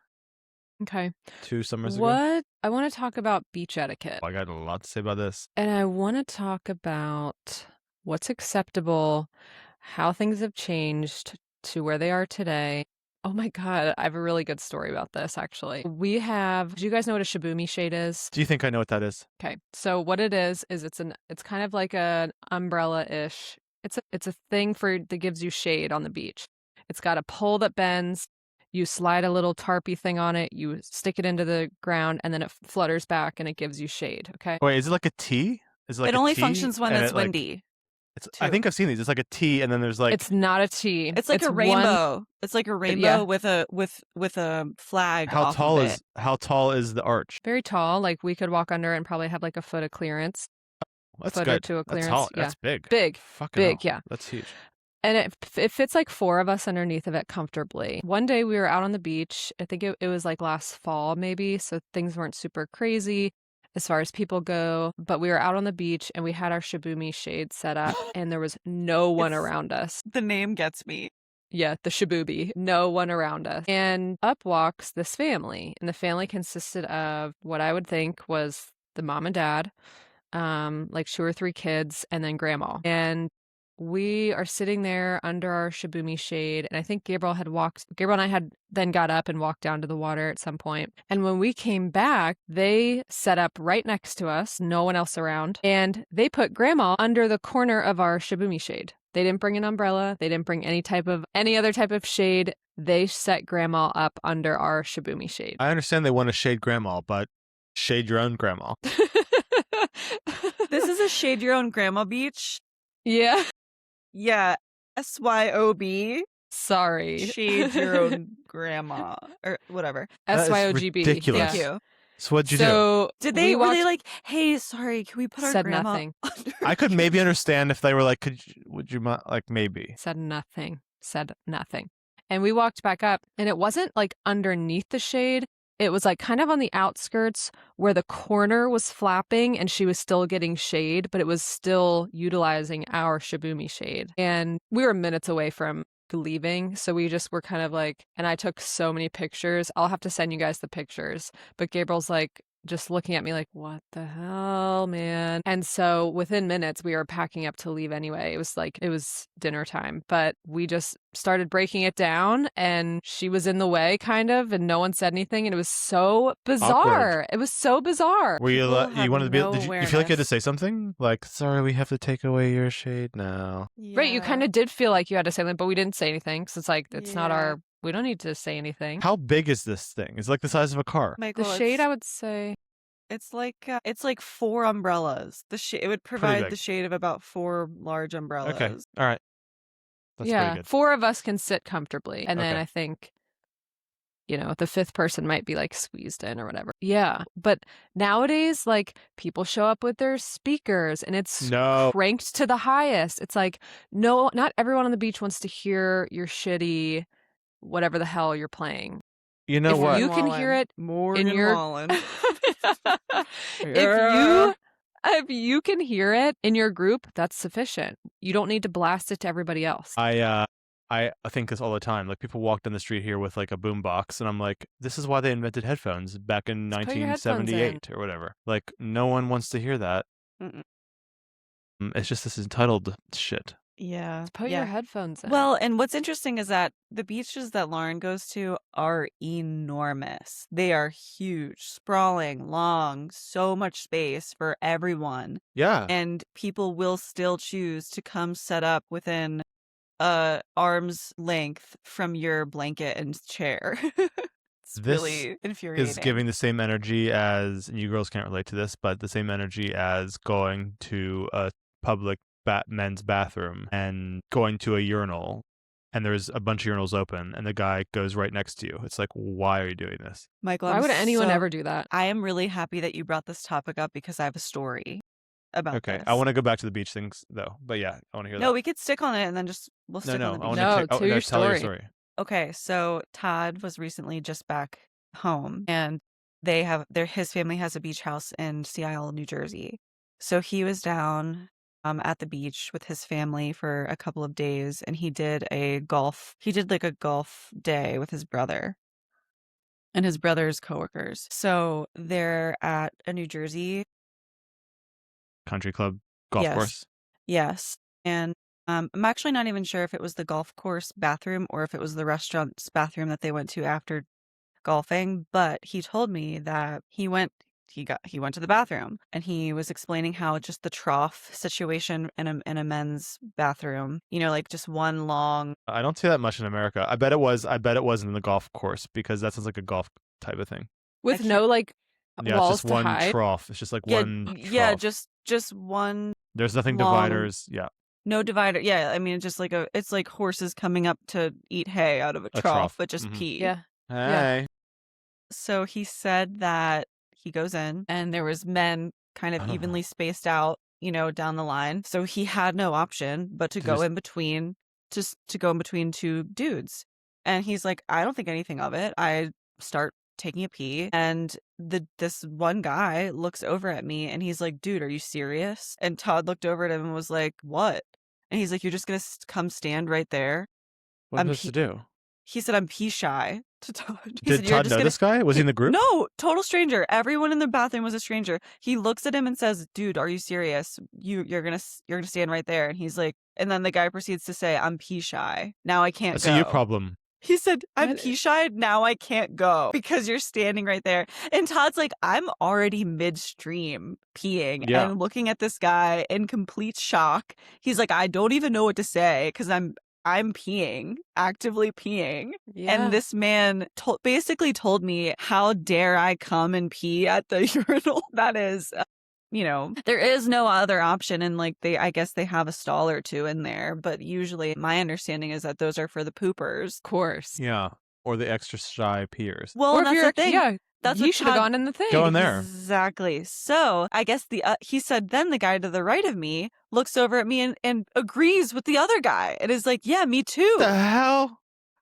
Speaker 1: Okay.
Speaker 2: 2 summers ago.
Speaker 1: What? I want to talk about beach etiquette.
Speaker 2: I got a lot to say about this.
Speaker 1: And I want to talk about what's acceptable, how things have changed to where they are today. Oh my God, I have a really good story about this, actually. Do you guys know what a shibumi shade is?
Speaker 2: Do you think I know what that is?
Speaker 1: Okay, so what it is it's kind of like an umbrella-ish. It's a thing that gives you shade on the beach. It's got a pole that bends. You slide a little tarpy thing on it. You stick it into the ground, and then it flutters back, and it gives you shade. Okay.
Speaker 2: Wait, is it like a T? Is it like
Speaker 3: it
Speaker 2: a
Speaker 3: only
Speaker 2: T?
Speaker 3: functions when
Speaker 2: And
Speaker 3: it's
Speaker 2: it, like,
Speaker 3: windy.
Speaker 2: I
Speaker 3: too.
Speaker 2: think I've seen these. It's like a T, and then there's like
Speaker 1: It's not a T.
Speaker 3: It's like a
Speaker 1: one-
Speaker 3: rainbow. It's like a rainbow
Speaker 1: yeah.
Speaker 3: with a flag.
Speaker 2: how
Speaker 3: off
Speaker 2: tall
Speaker 3: of
Speaker 2: is
Speaker 3: it.
Speaker 2: how tall is the arch?
Speaker 1: very tall. Like we could walk under it and probably have like a foot of clearance.
Speaker 2: That's
Speaker 1: Foot or
Speaker 2: good.
Speaker 1: two of
Speaker 2: That's
Speaker 1: clearance,
Speaker 2: tall.
Speaker 1: yeah.
Speaker 2: That's big.
Speaker 1: Big.
Speaker 2: Fucking
Speaker 1: Big,
Speaker 2: hell.
Speaker 1: yeah.
Speaker 2: That's huge.
Speaker 1: And it fits like 4 of us underneath of it comfortably. One day we were out on the beach. I think it was like last fall maybe, so things weren't super crazy as far as people go. But we were out on the beach and we had our shibumi shade set up and there was no one
Speaker 3: It's-
Speaker 1: around us.
Speaker 3: The name gets me.
Speaker 1: Yeah, the shibubi. No one around us. And up walks this family. And the family consisted of what I would think was the mom and dad, like 2 or 3 kids, and then grandma. And we are sitting there under our shibumi shade. And I think Gabriel and I had then got up and walked down to the water at some point. And when we came back, they set up right next to us, no one else around. And they put grandma under the corner of our shibumi shade. They didn't bring an umbrella. They didn't bring any other type of shade. They set grandma up under our shibumi shade.
Speaker 2: I understand they want to shade grandma, but shade your own grandma.
Speaker 3: This is a shade your own grandma beach.
Speaker 1: Yeah.
Speaker 3: Yeah, SYOB.
Speaker 1: Sorry.
Speaker 3: Shade your own grandma or whatever.
Speaker 2: That is
Speaker 1: SYOGB.
Speaker 2: ridiculous.
Speaker 3: Thank you.
Speaker 2: So what'd you do?
Speaker 1: So
Speaker 3: Did
Speaker 1: we
Speaker 3: they were they
Speaker 1: walked-
Speaker 3: like, hey, sorry, can we put our
Speaker 1: Said
Speaker 3: grandma
Speaker 1: nothing.
Speaker 3: under
Speaker 2: I could maybe understand if they were like, would you mind, like maybe.
Speaker 1: Said nothing. And we walked back up and it wasn't like underneath the shade. It was like kind of on the outskirts where the corner was flapping and she was still getting shade, but it was still utilizing our shibumi shade. And we were minutes away from leaving. So we just were kind of like, and I took so many pictures. I'll have to send you guys the pictures. But Gabriel's like, just looking at me like, what the hell, man? And so within minutes, we were packing up to leave anyway. It was dinner time, but we just started breaking it down and she was in the way kind of, and no one said anything. And it was so bizarre.
Speaker 2: Awkward.
Speaker 1: It was so bizarre.
Speaker 2: Were you,
Speaker 3: People
Speaker 2: you
Speaker 3: have
Speaker 2: wanted to be,
Speaker 3: no
Speaker 2: did you feel like you had to
Speaker 3: awareness.
Speaker 2: say something? Like, sorry, we have to take away your shade now.
Speaker 1: Right. You
Speaker 3: Yeah.
Speaker 1: kind of did feel like you had to say something, but we didn't say anything. So it's like, it's not
Speaker 3: Yeah.
Speaker 1: we don't need to say anything.
Speaker 2: How big is this thing? It's like the size of a car.
Speaker 3: Michael,
Speaker 1: The shade, I would say.
Speaker 3: it's like 4 umbrellas. It would provide
Speaker 2: big.
Speaker 3: the shade of about 4 large umbrellas.
Speaker 2: Okay. All right. That's
Speaker 1: yeah,
Speaker 2: pretty good.
Speaker 1: 4 of us can sit comfortably. And then
Speaker 2: Okay.
Speaker 1: I think, the 5th person might be like squeezed in or whatever. Yeah. But nowadays, like people show up with their speakers and it's
Speaker 2: No.
Speaker 1: cranked to the highest. It's like, no, not everyone on the beach wants to hear your shitty, whatever the hell you're playing.
Speaker 2: You know
Speaker 1: If
Speaker 2: what?
Speaker 1: you can hear it
Speaker 3: Morgan
Speaker 1: in your
Speaker 3: Wallen.
Speaker 1: if you can hear it in your group, that's sufficient. You don't need to blast it to everybody else.
Speaker 2: I think this all the time. Like people walk down the street here with like a boom box, and I'm like, this is why they invented headphones back in
Speaker 1: Just put your headphones in.
Speaker 2: 1978 or whatever. Like no one wants to hear that.
Speaker 3: Mm-mm.
Speaker 2: It's just this entitled shit.
Speaker 3: Yeah.
Speaker 1: Put your headphones in.
Speaker 3: Well, and what's interesting is that the beaches that Lauren goes to are enormous. They are huge, sprawling, long, so much space for everyone.
Speaker 2: Yeah.
Speaker 3: And people will still choose to come set up within arm's length from your blanket and chair. It's
Speaker 2: This
Speaker 3: really infuriating.
Speaker 2: is giving the same energy as, and you girls can't relate to this, but the same energy as going to a public men's bathroom and going to a urinal and there's a bunch of urinals open and the guy goes right next to you. It's like, why are you doing this?
Speaker 3: Michael,
Speaker 1: Why would anyone ever do that?
Speaker 3: I am really happy that you brought this topic up because I have a story about
Speaker 2: Okay,
Speaker 3: this.
Speaker 2: I want to go back to the beach things though, but yeah, I want to hear that.
Speaker 3: No, we could stick on it and then we'll stick on the
Speaker 2: I
Speaker 3: beach.
Speaker 2: want
Speaker 1: No,
Speaker 2: to
Speaker 1: to your
Speaker 2: tell your
Speaker 1: story.
Speaker 2: story.
Speaker 3: Okay, so Todd was recently just back home and his family has a beach house in Sea Isle, New Jersey. So he was down at the beach with his family for a couple of days and he did like a golf day with his brother and his brother's coworkers. So they're at a New Jersey
Speaker 2: Country club golf
Speaker 3: Yes.
Speaker 2: course.
Speaker 3: Yes. And I'm actually not even sure if it was the golf course bathroom or if it was the restaurant's bathroom that they went to after golfing, but he told me that he went to the bathroom and he was explaining how just the trough situation in a men's bathroom, like just one long.
Speaker 2: I don't see that much in America. I bet it was in the golf course because that sounds like a golf type of thing.
Speaker 1: With
Speaker 3: I
Speaker 1: no like
Speaker 2: Yeah, it's
Speaker 1: walls
Speaker 2: just
Speaker 1: to
Speaker 2: one
Speaker 1: hide.
Speaker 2: trough. It's just like
Speaker 3: Yeah,
Speaker 2: one trough.
Speaker 3: yeah, just one.
Speaker 2: There's nothing
Speaker 3: long-
Speaker 2: dividers. Yeah.
Speaker 3: No divider. Yeah, I mean it's just it's like horses coming up to eat hay out of a trough,
Speaker 2: trough.
Speaker 3: but just
Speaker 2: Mhm.
Speaker 3: pee.
Speaker 1: Yeah.
Speaker 2: Hey.
Speaker 3: So he said that he goes in and there was men kind of
Speaker 2: Uh-huh.
Speaker 3: evenly spaced out, down the line. So he had no option but to
Speaker 2: To
Speaker 3: go
Speaker 2: just-
Speaker 3: in between, just to go in between two dudes. And he's like, I don't think anything of it. I start taking a pee and this one guy looks over at me and he's like, dude, are you serious? And Todd looked over at him and was like, what? And he's like, you're just going to come stand right there?
Speaker 2: What am I supposed to do?
Speaker 3: He said, I'm pee shy to Todd. He
Speaker 2: Did
Speaker 3: said, "You're
Speaker 2: Todd
Speaker 3: just
Speaker 2: know
Speaker 3: gonna-"
Speaker 2: this guy? Was he in the group?
Speaker 3: No, total stranger. Everyone in the bathroom was a stranger. He looks at him and says, "Dude, are you serious? You're gonna stand right there." And he's like, and then the guy proceeds to say, "I'm pee shy. Now I can't
Speaker 2: That's
Speaker 3: go."
Speaker 2: a you problem.
Speaker 3: He said, "I'm
Speaker 1: What?
Speaker 3: pee shy. Now I can't go because you're standing right there." And Todd's like, "I'm already midstream peeing
Speaker 2: Yeah.
Speaker 3: and looking at this guy in complete shock." He's like, "I don't even know what to say because I'm peeing, actively peeing."
Speaker 1: Yeah.
Speaker 3: And this man basically told me, how dare I come and pee at the urinal? That is, there is no other option. And I guess they have a stall or two in there. But usually my understanding is that those are for the poopers.
Speaker 1: Of course.
Speaker 2: Yeah. Or the extra shy peers.
Speaker 3: Well,
Speaker 1: Or
Speaker 3: and
Speaker 1: if
Speaker 3: that's
Speaker 1: you're
Speaker 3: the thing.
Speaker 1: yeah,
Speaker 3: That's
Speaker 1: he
Speaker 3: what
Speaker 1: should have
Speaker 3: Todd-
Speaker 1: gone in the thing.
Speaker 2: Go in there.
Speaker 3: Exactly. So I guess he said then the guy to the right of me looks over at me and agrees with the other guy and is like, yeah, me too.
Speaker 2: What the hell?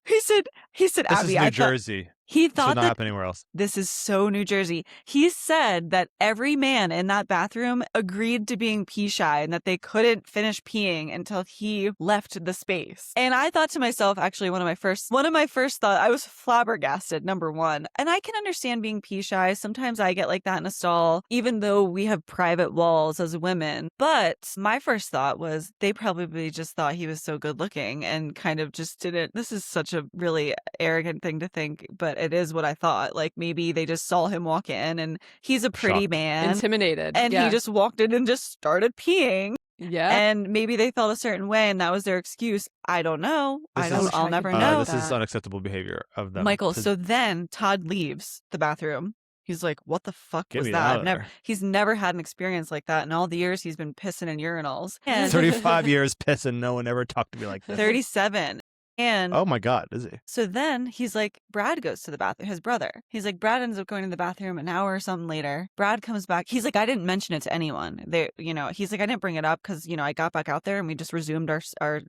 Speaker 3: He said,
Speaker 2: This
Speaker 3: Abby,
Speaker 2: is New Jersey.
Speaker 3: He
Speaker 2: Should
Speaker 3: thought
Speaker 2: not
Speaker 3: that
Speaker 2: happen anywhere else.
Speaker 3: this is so New Jersey. He said that every man in that bathroom agreed to being pee shy and that they couldn't finish peeing until he left the space. And I thought to myself, actually, one of my first thoughts, I was flabbergasted, number one. And I can understand being pee shy. Sometimes I get like that in a stall, even though we have private walls as women. But my first thought was they probably just thought he was so good looking and kind of just didn't. This is such a really arrogant thing to think, but it is what I thought. Like maybe they just saw him walk in and he's a pretty
Speaker 2: Shocked.
Speaker 3: man.
Speaker 1: Intimidated.
Speaker 3: And
Speaker 1: yeah.
Speaker 3: he just walked in and just started peeing.
Speaker 1: Yeah.
Speaker 3: And maybe they felt a certain way and that was their excuse. I don't know. I'll never know.
Speaker 2: This is unacceptable behavior of them.
Speaker 3: Michael, so then Todd leaves the bathroom. He's like, what the fuck
Speaker 2: Get
Speaker 3: was
Speaker 2: me
Speaker 3: that?
Speaker 2: out of there.
Speaker 3: He's never had an experience like that in all the years he's been pissing in urinals. And
Speaker 2: 35 years pissing. No one ever talked to me like this.
Speaker 3: 37. And
Speaker 2: Oh my God, is he?
Speaker 3: so then he's like, Brad goes to the bathroom, his brother. He's like, Brad ends up going to the bathroom an hour or something later. Brad comes back. He's like, I didn't mention it to anyone. He's like, I didn't bring it up because, I got back out there and we just resumed our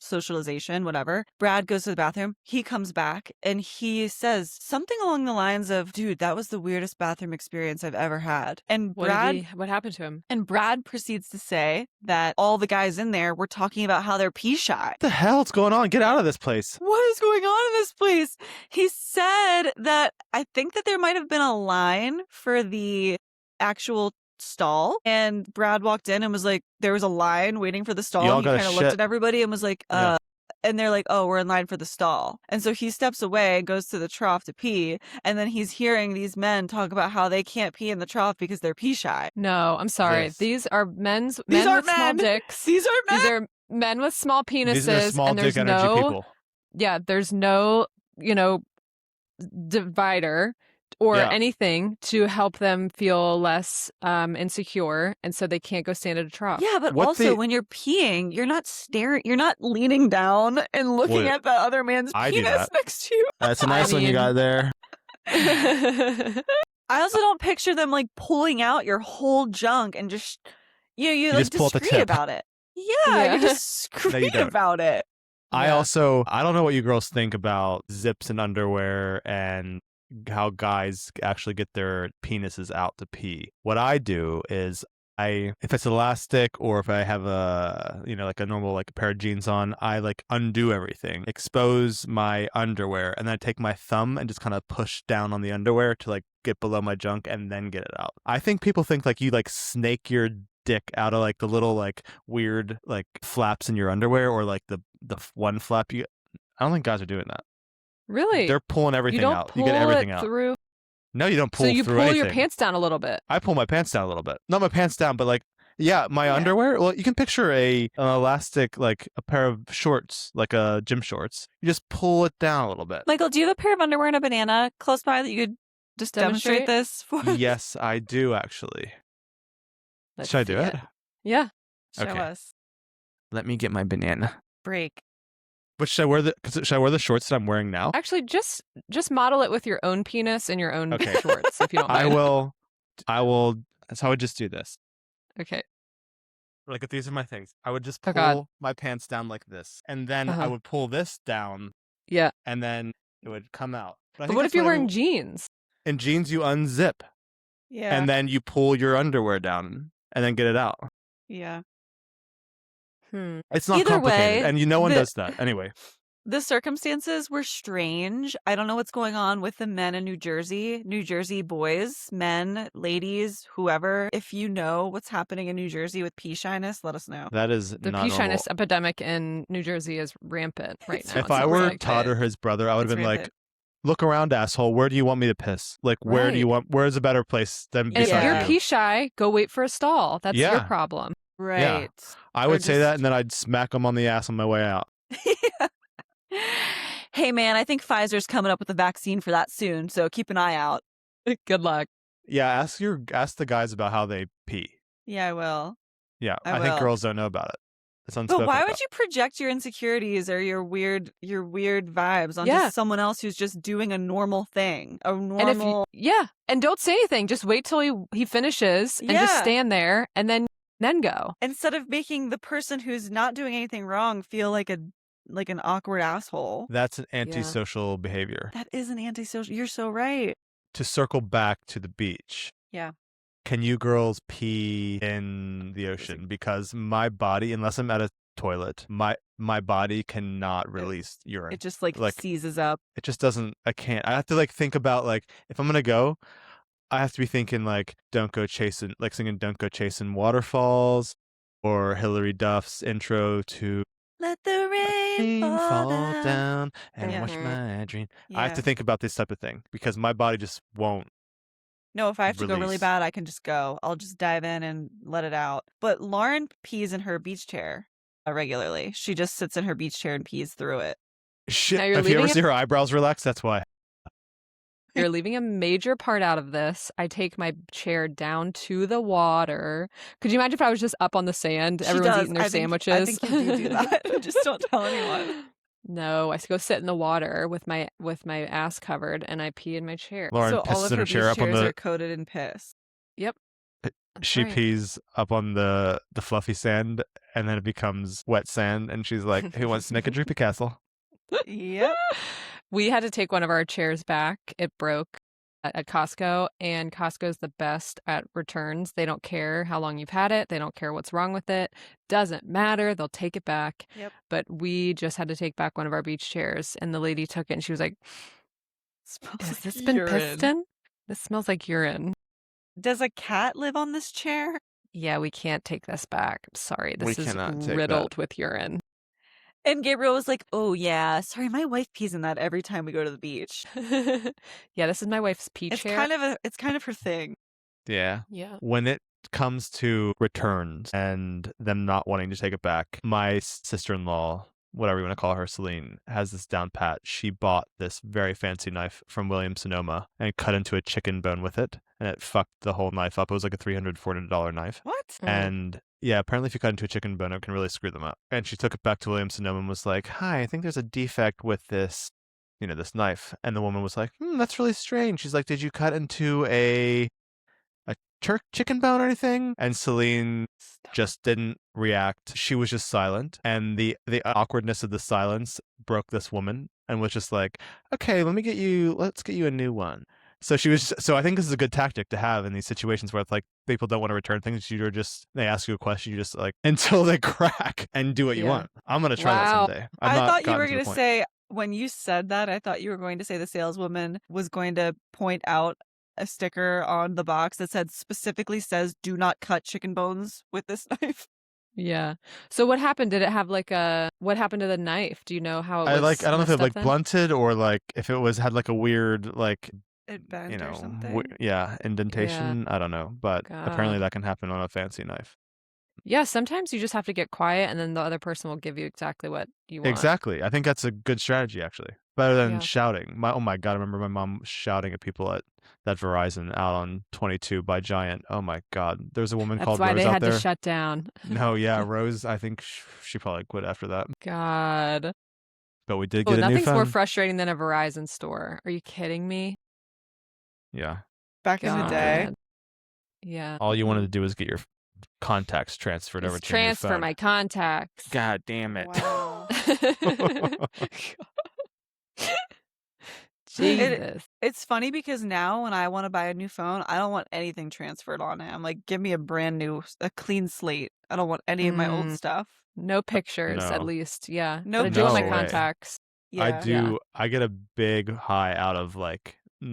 Speaker 3: socialization, whatever. Brad goes to the bathroom. He comes back and he says something along the lines of, dude, that was the weirdest bathroom experience I've ever had. And
Speaker 1: what happened to him?
Speaker 3: And Brad proceeds to say that all the guys in there were talking about how they're pee shy.
Speaker 2: What the hell's going on? Get out of this place.
Speaker 3: What is going on in this place? He said that I think that there might have been a line for the actual stall. And Brad walked in and was like, there was a line waiting for the stall.
Speaker 2: Y'all
Speaker 3: He
Speaker 2: gotta
Speaker 3: kind of looked
Speaker 2: shit.
Speaker 3: at everybody and was like,
Speaker 2: Yeah.
Speaker 3: And they're like, oh, we're in line for the stall. And so he steps away and goes to the trough to pee. And then he's hearing these men talk about how they can't pee in the trough because they're pee shy.
Speaker 1: No, I'm sorry.
Speaker 2: This.
Speaker 1: These are men
Speaker 3: These
Speaker 1: with
Speaker 3: aren't
Speaker 1: small
Speaker 3: men.
Speaker 1: dicks.
Speaker 3: These are men.
Speaker 1: These are men with small penises.
Speaker 2: These are small
Speaker 1: and there's
Speaker 2: dick energy
Speaker 1: no,
Speaker 2: people.
Speaker 1: Yeah, there's no, divider or
Speaker 2: Yeah.
Speaker 1: anything to help them feel less insecure, and so they can't go stand at a trough.
Speaker 3: Yeah, but
Speaker 2: What
Speaker 3: also
Speaker 2: the-
Speaker 3: when you're peeing, you're not staring, you're not leaning down and looking
Speaker 2: Well,
Speaker 3: at the other man's
Speaker 2: I do
Speaker 3: penis
Speaker 2: that.
Speaker 3: next to you.
Speaker 2: That's a
Speaker 1: I
Speaker 2: nice one you
Speaker 1: mean-
Speaker 2: got there.
Speaker 3: I also don't picture them like pulling out your whole junk and just you like
Speaker 2: just pull out the
Speaker 3: discreet
Speaker 2: tip.
Speaker 3: about it. Yeah,
Speaker 1: Yeah.
Speaker 3: you're discreet
Speaker 2: don't.
Speaker 3: about it.
Speaker 2: I
Speaker 1: Yeah.
Speaker 2: I don't know what you girls think about zips and underwear and how guys actually get their penises out to pee. What I do is if it's elastic or if I have like a normal like pair of jeans on, I like undo everything, expose my underwear, and then I take my thumb and just kind of push down on the underwear to like get below my junk and then get it out. I think people think like you like snake your dick out of like the little like weird like flaps in your underwear or like the one flap I don't think guys are doing that.
Speaker 1: Really?
Speaker 2: They're pulling everything
Speaker 1: you don't
Speaker 2: out.
Speaker 1: pull
Speaker 2: You get everything
Speaker 1: it
Speaker 2: out.
Speaker 1: through.
Speaker 2: No, you don't pull
Speaker 1: So you
Speaker 2: through
Speaker 1: pull
Speaker 2: anything.
Speaker 1: your pants down a little bit.
Speaker 2: I pull my pants down a little bit. Not my pants down, but like my underwear. Well, you can picture an elastic like a pair of shorts, like gym shorts. You just pull it down a little bit.
Speaker 3: Michael, do you have a pair of underwear and a banana close by that you could just demonstrate this for?
Speaker 2: Yes, I do actually.
Speaker 1: Let's
Speaker 2: Should I
Speaker 1: see
Speaker 2: do it?
Speaker 1: Yeah.
Speaker 3: Show
Speaker 2: Okay.
Speaker 3: us.
Speaker 2: Let me get my banana.
Speaker 3: Break.
Speaker 2: But should I wear the shorts that I'm wearing now?
Speaker 1: Actually, just model it with your own penis and your own
Speaker 2: Okay.
Speaker 1: shorts, if you don't
Speaker 2: I
Speaker 1: mind.
Speaker 2: will. So I would just do this.
Speaker 1: Okay.
Speaker 2: Like if these are my things, I would just
Speaker 1: Oh, God.
Speaker 2: pull my pants down like this, and then I
Speaker 1: Uh-huh.
Speaker 2: would pull this down,
Speaker 1: Yeah.
Speaker 2: and then it would come out. I
Speaker 1: But
Speaker 2: think
Speaker 1: what
Speaker 2: that's
Speaker 1: if you're
Speaker 2: I
Speaker 1: wearing
Speaker 2: would-
Speaker 1: jeans?
Speaker 2: in jeans? You unzip,
Speaker 3: Yeah.
Speaker 2: and then you pull your underwear down, and then get it out.
Speaker 3: yeah.
Speaker 2: It's not
Speaker 3: Either
Speaker 2: complicated,
Speaker 3: way,
Speaker 2: and no one
Speaker 3: the-
Speaker 2: does that anyway.
Speaker 3: The circumstances were strange. I don't know what's going on with the men in New Jersey boys, men, ladies, whoever. If you know what's happening in New Jersey with pee shyness, let us know.
Speaker 2: That is
Speaker 1: The
Speaker 2: not
Speaker 1: pee
Speaker 2: normal.
Speaker 1: shyness epidemic in New Jersey is rampant right now.
Speaker 2: If
Speaker 1: it
Speaker 2: I
Speaker 1: sounds
Speaker 2: were
Speaker 1: like.
Speaker 2: Todd or his brother, I would have
Speaker 3: It's
Speaker 2: been like,
Speaker 3: rampant.
Speaker 2: "Look around, asshole. Where do you want me to piss? Like, where do you want? Where's a better place than
Speaker 1: And if
Speaker 2: beside
Speaker 1: you're
Speaker 2: you?"
Speaker 1: pee shy, go wait for a stall. That's your
Speaker 2: Yeah.
Speaker 1: problem.
Speaker 3: Right.
Speaker 2: I
Speaker 3: or
Speaker 2: would say that,
Speaker 3: just-
Speaker 2: and then I'd smack him on the ass on my way out.
Speaker 3: Hey, man, I think Pfizer's coming up with a vaccine for that soon, so keep an eye out.
Speaker 1: Good luck.
Speaker 2: Yeah, ask the guys about how they pee.
Speaker 3: Yeah, I will.
Speaker 2: Yeah,
Speaker 3: I
Speaker 2: I think
Speaker 3: will.
Speaker 2: girls don't know about it. It's unspoken.
Speaker 3: But why would
Speaker 2: about.
Speaker 3: you project your insecurities or your weird vibes onto
Speaker 1: Yeah.
Speaker 3: someone else who's just doing a normal thing? A
Speaker 1: And if
Speaker 3: normal.
Speaker 1: and don't say anything. Just wait till he finishes and just
Speaker 3: Yeah.
Speaker 1: stand there and then go.
Speaker 3: Instead of making the person who's not doing anything wrong feel like a like an awkward asshole.
Speaker 2: That's an antisocial behavior.
Speaker 3: That is an antisocial. You're so right.
Speaker 2: To circle back to the beach.
Speaker 3: Yeah.
Speaker 2: Can you girls pee in the ocean? Because my body, unless I'm at a toilet, my body cannot release urine.
Speaker 3: It just like seizes up.
Speaker 2: It just doesn't. I can't. I have to like think about like if I'm gonna go, I have to be thinking like don't go chasing, like singing "Don't Go Chasing Waterfalls" or Hilary Duff's intro to
Speaker 3: "Let the Rain
Speaker 2: Fall
Speaker 3: Down."
Speaker 2: Down and
Speaker 1: Yeah.
Speaker 2: Wash My Dream.
Speaker 3: Yeah.
Speaker 2: I have to think about this type of thing because my body just won't.
Speaker 3: No, if I have to go really
Speaker 2: release.
Speaker 3: bad, I can just go. I'll just dive in and let it out. But Lauren pees in her beach chair regularly. She just sits in her beach chair and pees through it.
Speaker 2: Shit.
Speaker 1: Now you're
Speaker 2: If you ever
Speaker 1: leaving
Speaker 2: see her eyebrows relax, that's why.
Speaker 1: You're leaving a major part out of this. I take my chair down to the water. Could you imagine if I was just up on the sand?
Speaker 3: She
Speaker 1: Everyone's
Speaker 3: does.
Speaker 1: eating their
Speaker 3: I think
Speaker 1: sandwiches.
Speaker 3: you do that. Just don't tell anyone.
Speaker 1: No, I go sit in the water with my ass covered, and I pee in my chair.
Speaker 2: Lauren
Speaker 3: So all
Speaker 2: pisses
Speaker 3: of
Speaker 2: in
Speaker 3: her
Speaker 2: her chair
Speaker 3: beach
Speaker 2: up on
Speaker 3: chairs
Speaker 2: the.
Speaker 3: are coated in piss.
Speaker 1: Yep. That's
Speaker 2: She
Speaker 1: right.
Speaker 2: pees up on the fluffy sand, and then it becomes wet sand, and she's like, "Who wants to make a droopy castle?"
Speaker 3: Yep.
Speaker 1: We had to take one of our chairs back. It broke at Costco, and Costco's the best at returns. They don't care how long you've had it. They don't care what's wrong with it. Doesn't matter. They'll take it back.
Speaker 3: Yep.
Speaker 1: But we just had to take back one of our beach chairs, and the lady took it, and she was like,
Speaker 3: Smells
Speaker 1: "Has
Speaker 3: like
Speaker 1: this been
Speaker 3: urine.
Speaker 1: pissed in? This smells like urine."
Speaker 3: Does a cat live on this chair?
Speaker 1: Yeah, we can't take this back. I'm sorry.
Speaker 2: We
Speaker 1: This is
Speaker 2: cannot take that.
Speaker 1: riddled with urine.
Speaker 3: And Gabriel was like, "Oh yeah, sorry, my wife pees in that every time we go to the beach."
Speaker 1: Yeah, this is my wife's pee
Speaker 3: It's
Speaker 1: chair.
Speaker 3: it's kind of her thing.
Speaker 2: Yeah.
Speaker 1: Yeah.
Speaker 2: When it comes to returns and them not wanting to take it back, my sister-in-law, whatever you want to call her, Celine, has this down pat. She bought this very fancy knife from Williams-Sonoma and cut into a chicken bone with it, and it fucked the whole knife up. It was like a $300, $400 knife.
Speaker 3: What?
Speaker 1: Mm.
Speaker 2: And yeah, apparently if you cut into a chicken bone, it can really screw them up. And she took it back to Williams-Sonoma and was like, "Hi, I think there's a defect with this, this knife." And the woman was like, "That's really strange." She's like, "Did you cut into a chicken bone or anything?" And Celine just didn't react. She was just silent. And the awkwardness of the silence broke this woman and was just like, "Okay, let's get you a new one." So I think this is a good tactic to have in these situations where it's like people don't want to return things. They ask you a question, you just like until they crack and do what you
Speaker 1: Yeah.
Speaker 2: want. I'm gonna try that
Speaker 1: Wow.
Speaker 2: someday.
Speaker 3: I thought you were
Speaker 2: going
Speaker 3: going to say, when you said that, I thought you were going to say the saleswoman was going to point out a sticker on the box that specifically says, "Do not cut chicken bones with this knife."
Speaker 1: Yeah. So what happened? Did it have what happened to the knife? Do you know how it was?
Speaker 2: I don't know if it
Speaker 1: messed
Speaker 2: like
Speaker 1: up then?
Speaker 2: blunted or like if it had like a weird like
Speaker 3: It bent or something.
Speaker 2: indentation. I don't know, but apparently
Speaker 1: God.
Speaker 2: that can happen on a fancy knife.
Speaker 1: Yeah, sometimes you just have to get quiet, and then the other person will give you exactly what you want.
Speaker 2: Exactly. I think that's a good strategy, actually. Better than
Speaker 1: Yeah.
Speaker 2: shouting. Oh my God, I remember my mom shouting at people at that Verizon out on 22 by Giant. Oh my God. There's a woman
Speaker 1: That's
Speaker 2: called
Speaker 1: why
Speaker 2: Rose
Speaker 1: they
Speaker 2: out
Speaker 1: had
Speaker 2: there.
Speaker 1: to shut down.
Speaker 2: No, yeah, Rose, I think she probably quit after that.
Speaker 1: God.
Speaker 2: But we did
Speaker 1: Oh,
Speaker 2: get a new
Speaker 1: nothing's more
Speaker 2: phone.
Speaker 1: frustrating than a Verizon store. Are you kidding me?
Speaker 2: Yeah.
Speaker 3: Back in the day.
Speaker 1: God. Yeah.
Speaker 2: All you wanted to do was get your contacts transferred over
Speaker 1: Just
Speaker 2: to your new
Speaker 1: transfer
Speaker 2: phone.
Speaker 1: my contacts.
Speaker 2: God damn it.
Speaker 3: Wow.
Speaker 1: Jesus.
Speaker 3: It's funny because now when I want to buy a new phone, I don't want anything transferred on it. I'm like, give me a clean slate. I don't want any of my old stuff.
Speaker 1: No pictures, at
Speaker 2: No.
Speaker 1: least. Yeah.
Speaker 3: No
Speaker 1: But I do want my
Speaker 2: pictures.
Speaker 1: contacts.
Speaker 3: Yeah.
Speaker 2: I do. I get a big high out of like the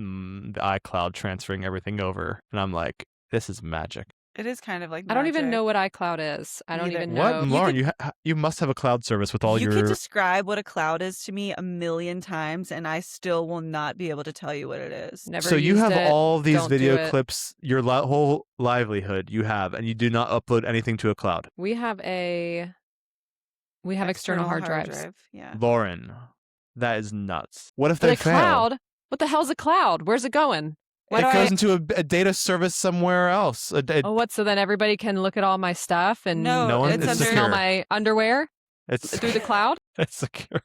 Speaker 2: iCloud transferring everything over. And I'm like, this is magic.
Speaker 3: It is kind of like
Speaker 1: I don't even
Speaker 3: magic.
Speaker 1: know what iCloud is. I don't
Speaker 3: Neither.
Speaker 1: even
Speaker 2: What?
Speaker 1: know.
Speaker 2: Lauren, you must have a cloud service with all
Speaker 3: You
Speaker 2: your...
Speaker 3: could describe what a cloud is to me a million times, and I still will not be able to tell you what it is.
Speaker 1: Never
Speaker 2: So you
Speaker 1: used
Speaker 2: have
Speaker 1: it.
Speaker 2: all these
Speaker 1: Don't do
Speaker 2: video
Speaker 1: it.
Speaker 2: clips, your whole livelihood you have, and you do not upload anything to a cloud.
Speaker 1: We have external hard drives.
Speaker 3: drive. Yeah.
Speaker 2: Lauren, that is nuts. What if
Speaker 1: But
Speaker 2: they
Speaker 1: a
Speaker 2: fail?
Speaker 1: cloud? What the hell's a cloud? Where's it going?
Speaker 3: Why
Speaker 2: It
Speaker 3: do
Speaker 2: goes
Speaker 3: I-
Speaker 2: into a data service somewhere else.
Speaker 1: Oh, what? So then everybody can look at all my stuff and
Speaker 3: No,
Speaker 2: No one-
Speaker 3: it's
Speaker 2: it's
Speaker 3: under
Speaker 1: smell
Speaker 2: secure.
Speaker 1: my underwear
Speaker 2: It's
Speaker 1: through the cloud?
Speaker 2: it's secure.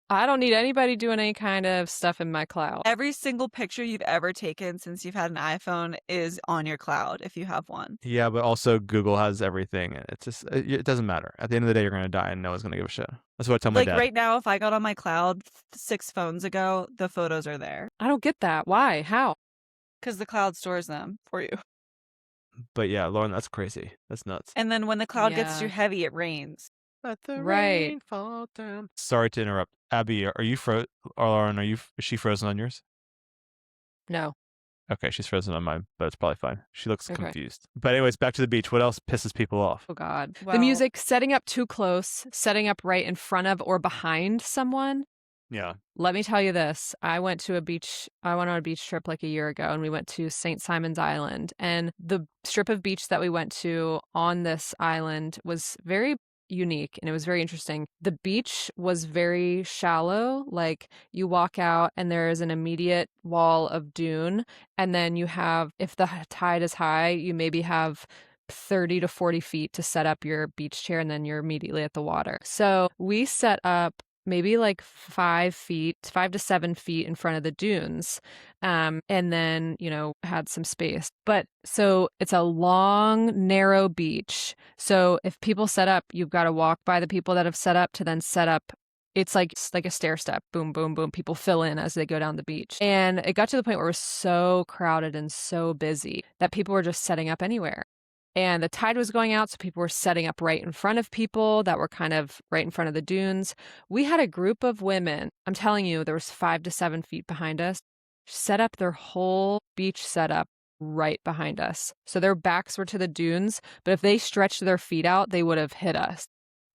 Speaker 1: I don't need anybody doing any kind of stuff in my cloud.
Speaker 3: Every single picture you've ever taken since you've had an iPhone is on your cloud if you have one.
Speaker 2: Yeah, but also Google has everything. And it's just, it doesn't matter. At the end of the day, you're going to die and no one's going to give a shit. That's what I tell my
Speaker 3: Like
Speaker 2: dad.
Speaker 3: right now, if I got on my cloud 6 phones ago, the photos are there
Speaker 1: I don't get that. Why? How?
Speaker 3: because the cloud stores them for you.
Speaker 2: But yeah, Lauren, that's crazy. That's nuts.
Speaker 3: And then when the cloud gets too
Speaker 1: Yeah.
Speaker 3: heavy, it rains.
Speaker 2: Let the
Speaker 1: Right.
Speaker 2: rain fall down. Sorry to interrupt. Abby, are you frozen? Or Lauren, is she frozen on yours?
Speaker 1: No.
Speaker 2: Okay, she's frozen on mine, but it's probably fine. She looks
Speaker 1: Okay.
Speaker 2: confused. But anyways, back to the beach. What else pisses people off?
Speaker 1: Oh, God.
Speaker 3: Well-
Speaker 1: The music, setting up too close, setting up right in front of or behind someone.
Speaker 2: Yeah.
Speaker 1: Let me tell you this. I went on a beach trip like a year ago, and we went to St. Simon's Island. And the strip of beach that we went to on this island was very unique, and it was very interesting. The beach was very shallow. Like, you walk out and there is an immediate wall of dune, and then you have, if the tide is high, you maybe have 30 to 40 feet to set up your beach chair, and then you're immediately at the water. So we set up maybe like 5 to 7 feet in front of the dunes. And then, had some space. But so it's a long, narrow beach. So if people set up, you've got to walk by the people that have set up to then set up. It's like a stair step, boom, boom, boom. People fill in as they go down the beach. And it got to the point where it was so crowded and so busy that people were just setting up anywhere. And the tide was going out, so people were setting up right in front of people that were kind of right in front of the dunes. We had a group of women, I'm telling you, there was 5 to 7 feet behind us, set up their whole beach setup right behind us. So their backs were to the dunes, but if they stretched their feet out, they would have hit us.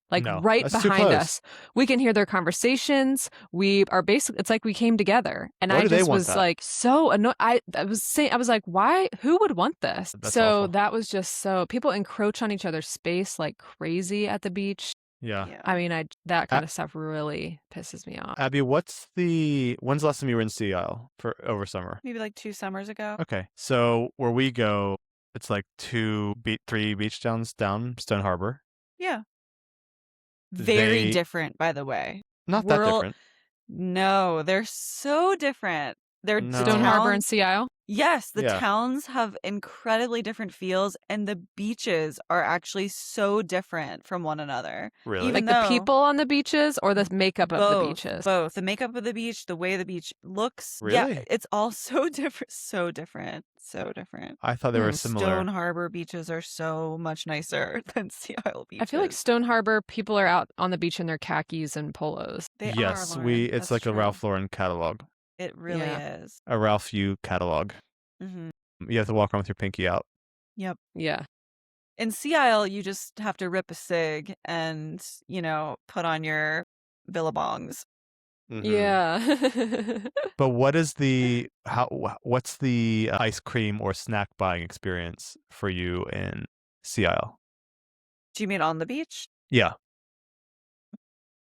Speaker 1: Like
Speaker 2: No,
Speaker 1: right
Speaker 2: that's too
Speaker 1: behind
Speaker 2: close.
Speaker 1: us. We can hear their conversations. We are basically, it's like we came together. And
Speaker 2: Why
Speaker 1: I
Speaker 2: do they
Speaker 1: just
Speaker 2: want
Speaker 1: was
Speaker 2: that?
Speaker 1: like so annoyed. I was like, why? Who would want this?
Speaker 2: That's
Speaker 1: so
Speaker 2: awful.
Speaker 1: that was just so, people encroach on each other's space like crazy at the beach.
Speaker 2: Yeah.
Speaker 1: I mean, that kind of stuff really pisses me off.
Speaker 2: Abby, when's the last time you were in Sea Isle for over summer?
Speaker 3: Maybe like 2 summers ago.
Speaker 2: Okay. So where we go, it's like 3 beach towns down Stone Harbor.
Speaker 3: Yeah. Very
Speaker 2: They-
Speaker 3: different, by the way.
Speaker 2: Not that different.
Speaker 3: No, they're so different. They're
Speaker 2: No.
Speaker 1: Stone Harbor and
Speaker 3: towns-
Speaker 1: Sea Isle?
Speaker 3: Yes, the
Speaker 2: Yeah.
Speaker 3: towns have incredibly different feels, and the beaches are actually so different from one another.
Speaker 2: Really?
Speaker 3: Even
Speaker 1: Like the
Speaker 3: though-
Speaker 1: people on the beaches or the makeup of the
Speaker 3: Both,
Speaker 1: beaches?
Speaker 3: both. The makeup of the beach, the way the beach looks.
Speaker 2: Really?
Speaker 3: Yeah, it's all so different. So different. So different.
Speaker 2: I thought they were
Speaker 1: Hmm.
Speaker 2: similar.
Speaker 3: Stone Harbor beaches are so much nicer than Sea Isle beaches.
Speaker 1: I feel like Stone Harbor, people are out on the beach in their khakis and polos.
Speaker 3: They
Speaker 2: Yes,
Speaker 3: are, Lauren.
Speaker 2: it's
Speaker 3: That's
Speaker 2: like a
Speaker 3: true.
Speaker 2: Ralph Lauren catalog,
Speaker 3: It really
Speaker 1: Yeah.
Speaker 3: is.
Speaker 2: a Ralph U catalog.
Speaker 3: Hmm.
Speaker 2: You have to walk around with your pinky out.
Speaker 1: Yeah.
Speaker 3: In Sea Isle, you just have to rip a cig and, put on your billabongs.
Speaker 2: Mhm.
Speaker 1: Yeah.
Speaker 2: But what's the ice cream or snack buying experience for you in Sea Isle?
Speaker 3: Do you mean on the beach?
Speaker 2: Yeah.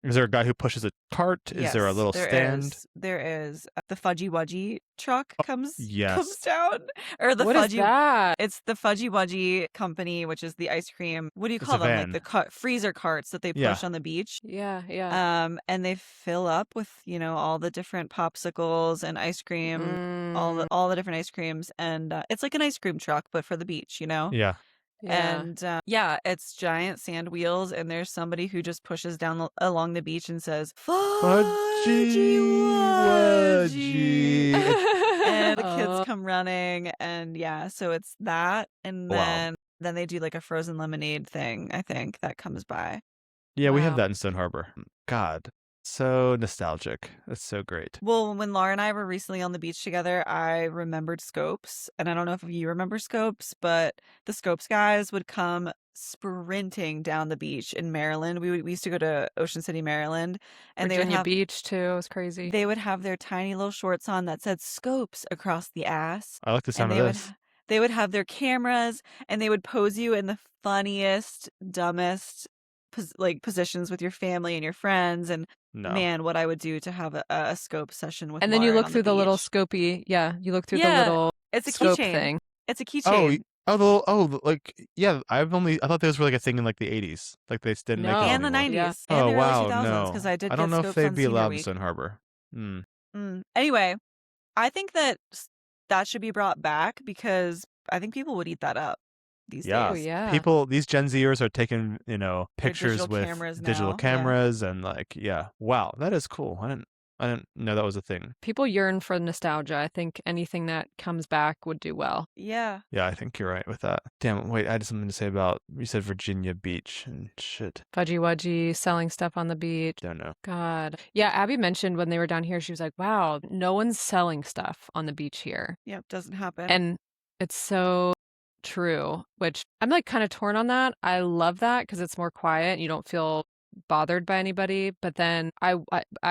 Speaker 2: Is there a guy who pushes a cart? Is there a
Speaker 3: Yes,
Speaker 2: little
Speaker 3: there
Speaker 2: stand?
Speaker 3: is. There is. The Fudgy Wudgy truck comes
Speaker 2: yes.
Speaker 3: down. Or the
Speaker 1: What is
Speaker 3: Fudgy
Speaker 1: that?
Speaker 3: It's the Fudgy Wudgy company, which is the ice cream. What do you
Speaker 2: It's
Speaker 3: call
Speaker 2: a
Speaker 3: them? Like
Speaker 2: van.
Speaker 3: the freezer carts that they push
Speaker 2: Yeah.
Speaker 3: on the beach.
Speaker 1: Yeah, yeah.
Speaker 3: And they fill up with, all the different popsicles and ice cream, all the different ice creams, and it's like an ice cream truck, but for the beach,
Speaker 2: Yeah.
Speaker 1: Yeah.
Speaker 3: And it's giant sand wheels, and there's somebody who just pushes down along the beach and says, "Fudgy Wudgy." And the kids come running, and so it's that, and
Speaker 2: Wow.
Speaker 3: then they do like a frozen lemonade thing, I think, that comes by.
Speaker 2: Yeah, we have
Speaker 1: Wow.
Speaker 2: that in Stone Harbor. God, so nostalgic. That's so great.
Speaker 3: Well, when Laura and I were recently on the beach together, I remembered Scopes. And I don't know if you remember Scopes, but the Scopes guys would come sprinting down the beach in Maryland. We used to go to Ocean City, Maryland, and
Speaker 1: Virginia Beach too. It was crazy.
Speaker 3: they would have their tiny little shorts on that said Scopes across the ass.
Speaker 2: I like the sound
Speaker 3: And
Speaker 2: of
Speaker 3: they
Speaker 2: this.
Speaker 3: they would have their cameras, and they would pose you in the funniest, dumbest positions with your family and your friends. And
Speaker 2: No.
Speaker 3: man, what I would do to have a scope session with
Speaker 1: And then you
Speaker 3: Lauren
Speaker 1: look
Speaker 3: on
Speaker 1: through the little
Speaker 3: beach.
Speaker 1: scopy. Yeah, you look through the
Speaker 3: Yeah,
Speaker 1: little
Speaker 3: It's a
Speaker 1: scope
Speaker 3: keychain.
Speaker 1: thing.
Speaker 3: It's a
Speaker 2: Oh,
Speaker 3: keychain.
Speaker 2: Like yeah. I thought those were like a thing in like the 80s. Like they just didn't make those
Speaker 1: No.
Speaker 3: And the
Speaker 2: anymore.
Speaker 1: Yeah.
Speaker 3: 90s and
Speaker 2: Oh
Speaker 3: the early
Speaker 2: wow,
Speaker 3: 2000s, because
Speaker 2: no.
Speaker 3: I did
Speaker 2: I don't
Speaker 3: get
Speaker 2: know if
Speaker 3: scopes
Speaker 2: they'd
Speaker 3: on
Speaker 2: be
Speaker 3: Senior
Speaker 2: allowed in
Speaker 3: Week.
Speaker 2: Stone Harbor. Hmm.
Speaker 3: Anyway, I think that that should be brought back because I think people would eat that up these
Speaker 2: Yeah.
Speaker 1: Oh,
Speaker 3: days.
Speaker 1: yeah.
Speaker 2: People, these Gen Zers are taking,
Speaker 3: Their
Speaker 2: pictures
Speaker 3: digital
Speaker 2: with
Speaker 3: cameras
Speaker 2: digital
Speaker 3: now. Yeah.
Speaker 2: cameras and like, yeah. Wow, that is cool. I didn't know that was a thing.
Speaker 1: People yearn for nostalgia. I think anything that comes back would do well.
Speaker 3: Yeah.
Speaker 2: Yeah, I think you're right with that. Damn, wait, I had something to say about, you said Virginia Beach and shit.
Speaker 1: Fudgy Wudgy, selling stuff on the beach.
Speaker 2: Don't know.
Speaker 1: God. Yeah, Abby mentioned when they were down here, she was like, wow, no one's selling stuff on the beach here.
Speaker 3: Yep. Doesn't happen.
Speaker 1: And it's so true, which I'm like kind of torn on that. I love that because it's more quiet. You don't feel bothered by anybody. But then I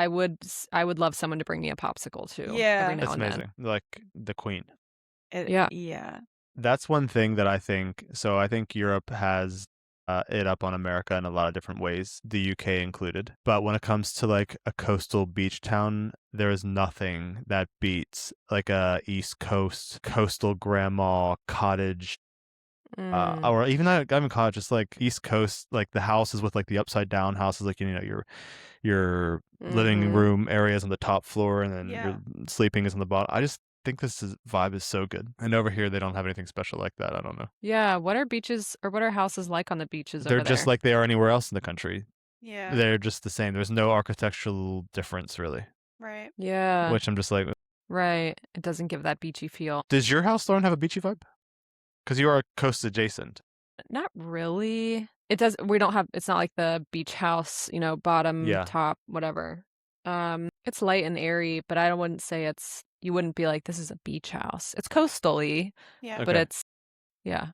Speaker 1: would love someone to bring me a popsicle too
Speaker 3: Yeah.
Speaker 1: every now
Speaker 2: That's
Speaker 1: and then.
Speaker 2: amazing. Like the Queen.
Speaker 1: Yeah.
Speaker 3: Yeah.
Speaker 2: That's one thing that I think, so I think Europe has it up on America in a lot of different ways, the UK included. But when it comes to like a coastal beach town, there is nothing that beats like a East Coast coastal grandma cottage,
Speaker 1: Mm.
Speaker 2: or even not even cottage, just like East Coast, like the houses with like the upside down houses, like your living
Speaker 1: Mhm.
Speaker 2: room areas on the top floor, and then
Speaker 3: Yeah.
Speaker 2: your sleeping is on the bottom. I just think vibe is so good. And over here, they don't have anything special like that. I don't know.
Speaker 1: Yeah. What are beaches or what are houses like on the beaches
Speaker 2: They're
Speaker 1: over
Speaker 2: just
Speaker 1: there?
Speaker 2: like they are anywhere else in the country.
Speaker 3: Yeah.
Speaker 2: They're just the same. There's no architectural difference really,
Speaker 3: Right.
Speaker 1: Yeah.
Speaker 2: which I'm just like,
Speaker 1: Right. It doesn't give that beachy feel.
Speaker 2: does your house, Lauren, have a beachy vibe? Because you are coast adjacent.
Speaker 1: Not really. It does. We don't have. It's not like the beach house. Bottom,
Speaker 2: Yeah.
Speaker 1: top, whatever. It's light and airy, but I wouldn't say it's. You wouldn't be like this is a beach house. It's coastal-y,
Speaker 3: Yeah.
Speaker 1: but
Speaker 2: Okay.
Speaker 1: it's yeah.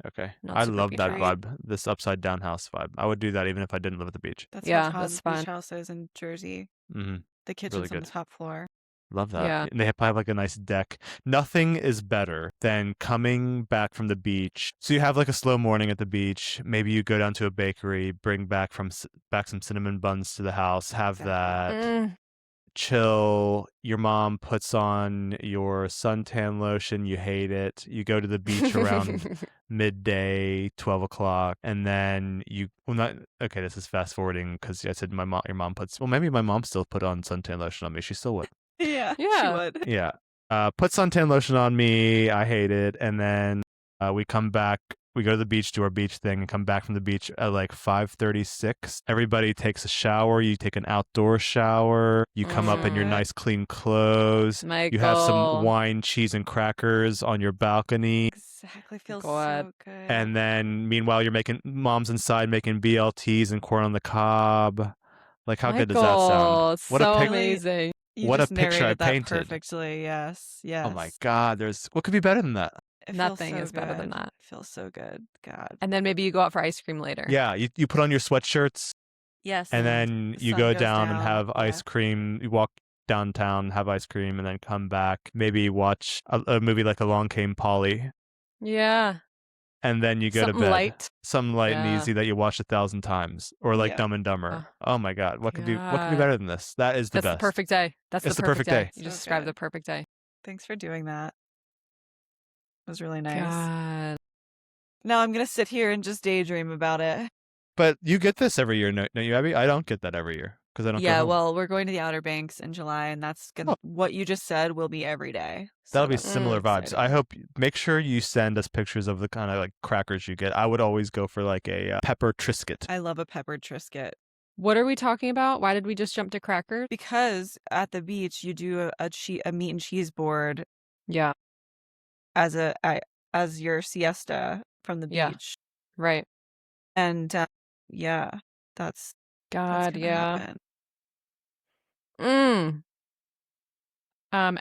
Speaker 2: Okay.
Speaker 1: Not
Speaker 2: I
Speaker 1: super
Speaker 2: love that
Speaker 1: beachy.
Speaker 2: vibe, this upside down house vibe. I would do that even if I didn't live at the beach.
Speaker 3: That's
Speaker 1: Yeah,
Speaker 3: how Todd's
Speaker 1: that's
Speaker 3: beach
Speaker 1: fun.
Speaker 3: house is in Jersey.
Speaker 2: Mm-hmm.
Speaker 3: The kitchen's on
Speaker 2: good.
Speaker 3: the top floor.
Speaker 2: Love that.
Speaker 1: Yeah.
Speaker 2: And they have like a nice deck. Nothing is better than coming back from the beach. So you have like a slow morning at the beach. Maybe you go down to a bakery, bring back some cinnamon buns to the house, have that,
Speaker 1: Mm.
Speaker 2: chill. Your mom puts on your suntan lotion. You hate it. You go to the beach around midday, 12 o'clock, and then okay, this is fast forwarding because I said your mom maybe my mom still put on suntan lotion on me. She still would.
Speaker 3: Yeah. She
Speaker 1: Yeah.
Speaker 3: would.
Speaker 2: Yeah. Put suntan lotion on me. I hate it. And then we come back. We go to the beach, do our beach thing, and come back from the beach at like 5:36. Everybody takes a shower. You take an outdoor shower. You come up in your nice clean clothes. You have some
Speaker 1: Michael.
Speaker 2: wine, cheese, and crackers on your balcony.
Speaker 3: Exactly. Feels
Speaker 1: God.
Speaker 3: so good.
Speaker 2: And then meanwhile, mom's inside making BLTs and corn on the cob. Like, how good does that sound?
Speaker 1: Michael,
Speaker 2: What a
Speaker 1: so
Speaker 2: pic-
Speaker 1: amazing.
Speaker 3: You
Speaker 2: what a
Speaker 3: just
Speaker 2: picture I
Speaker 3: narrated that
Speaker 2: painted.
Speaker 3: perfectly. Yes. Yes.
Speaker 2: Oh my God, what could be better than that?
Speaker 3: It feels
Speaker 1: Nothing
Speaker 3: so
Speaker 1: is better than
Speaker 3: good.
Speaker 1: that.
Speaker 3: It feels so good. God.
Speaker 1: And then maybe you go out for ice cream later.
Speaker 2: Yeah, you put on your sweatshirts
Speaker 3: Yes.
Speaker 2: and then
Speaker 3: the
Speaker 2: you
Speaker 3: sun
Speaker 2: go
Speaker 3: goes
Speaker 2: down and have
Speaker 3: yeah.
Speaker 2: ice cream. You walk downtown, have ice cream, and then come back. Maybe watch a movie like Along Came Polly,
Speaker 1: Yeah.
Speaker 2: and then you go
Speaker 1: Something
Speaker 2: to bed.
Speaker 1: light.
Speaker 2: Something light and
Speaker 1: Yeah.
Speaker 2: easy that you watched 1,000 times, or like
Speaker 3: Yeah.
Speaker 2: Dumb and Dumber. Oh my God, what could be
Speaker 1: God.
Speaker 2: better than this? That is the
Speaker 1: That's
Speaker 2: best.
Speaker 1: the perfect day. That's
Speaker 2: It's
Speaker 1: the perfect day. You
Speaker 3: So
Speaker 1: just described
Speaker 3: good.
Speaker 1: the perfect day.
Speaker 3: Thanks for doing that. It was really nice.
Speaker 1: God.
Speaker 3: Now I'm going to sit here and just daydream about it.
Speaker 2: But you get this every year, don't you, Abby? I don't get that every year because I don't.
Speaker 3: Yeah,
Speaker 2: go home.
Speaker 3: well, we're going to the Outer Banks in July, and that's gonna what you just said will be every day. So
Speaker 2: That'll be
Speaker 3: that's
Speaker 2: similar
Speaker 3: really
Speaker 2: vibes.
Speaker 3: exciting.
Speaker 2: I hope. Make sure you send us pictures of the kind of like crackers you get. I would always go for like a pepper Triscuit.
Speaker 3: I love a peppered Triscuit
Speaker 1: What are we talking about? Why did we just jump to crackers?
Speaker 3: because at the beach you do a meat and cheese board
Speaker 1: Yeah.
Speaker 3: as your siesta from the
Speaker 1: Yeah.
Speaker 3: beach,
Speaker 1: Right.
Speaker 3: and yeah, that's
Speaker 1: God,
Speaker 3: gonna
Speaker 1: yeah.
Speaker 3: happen.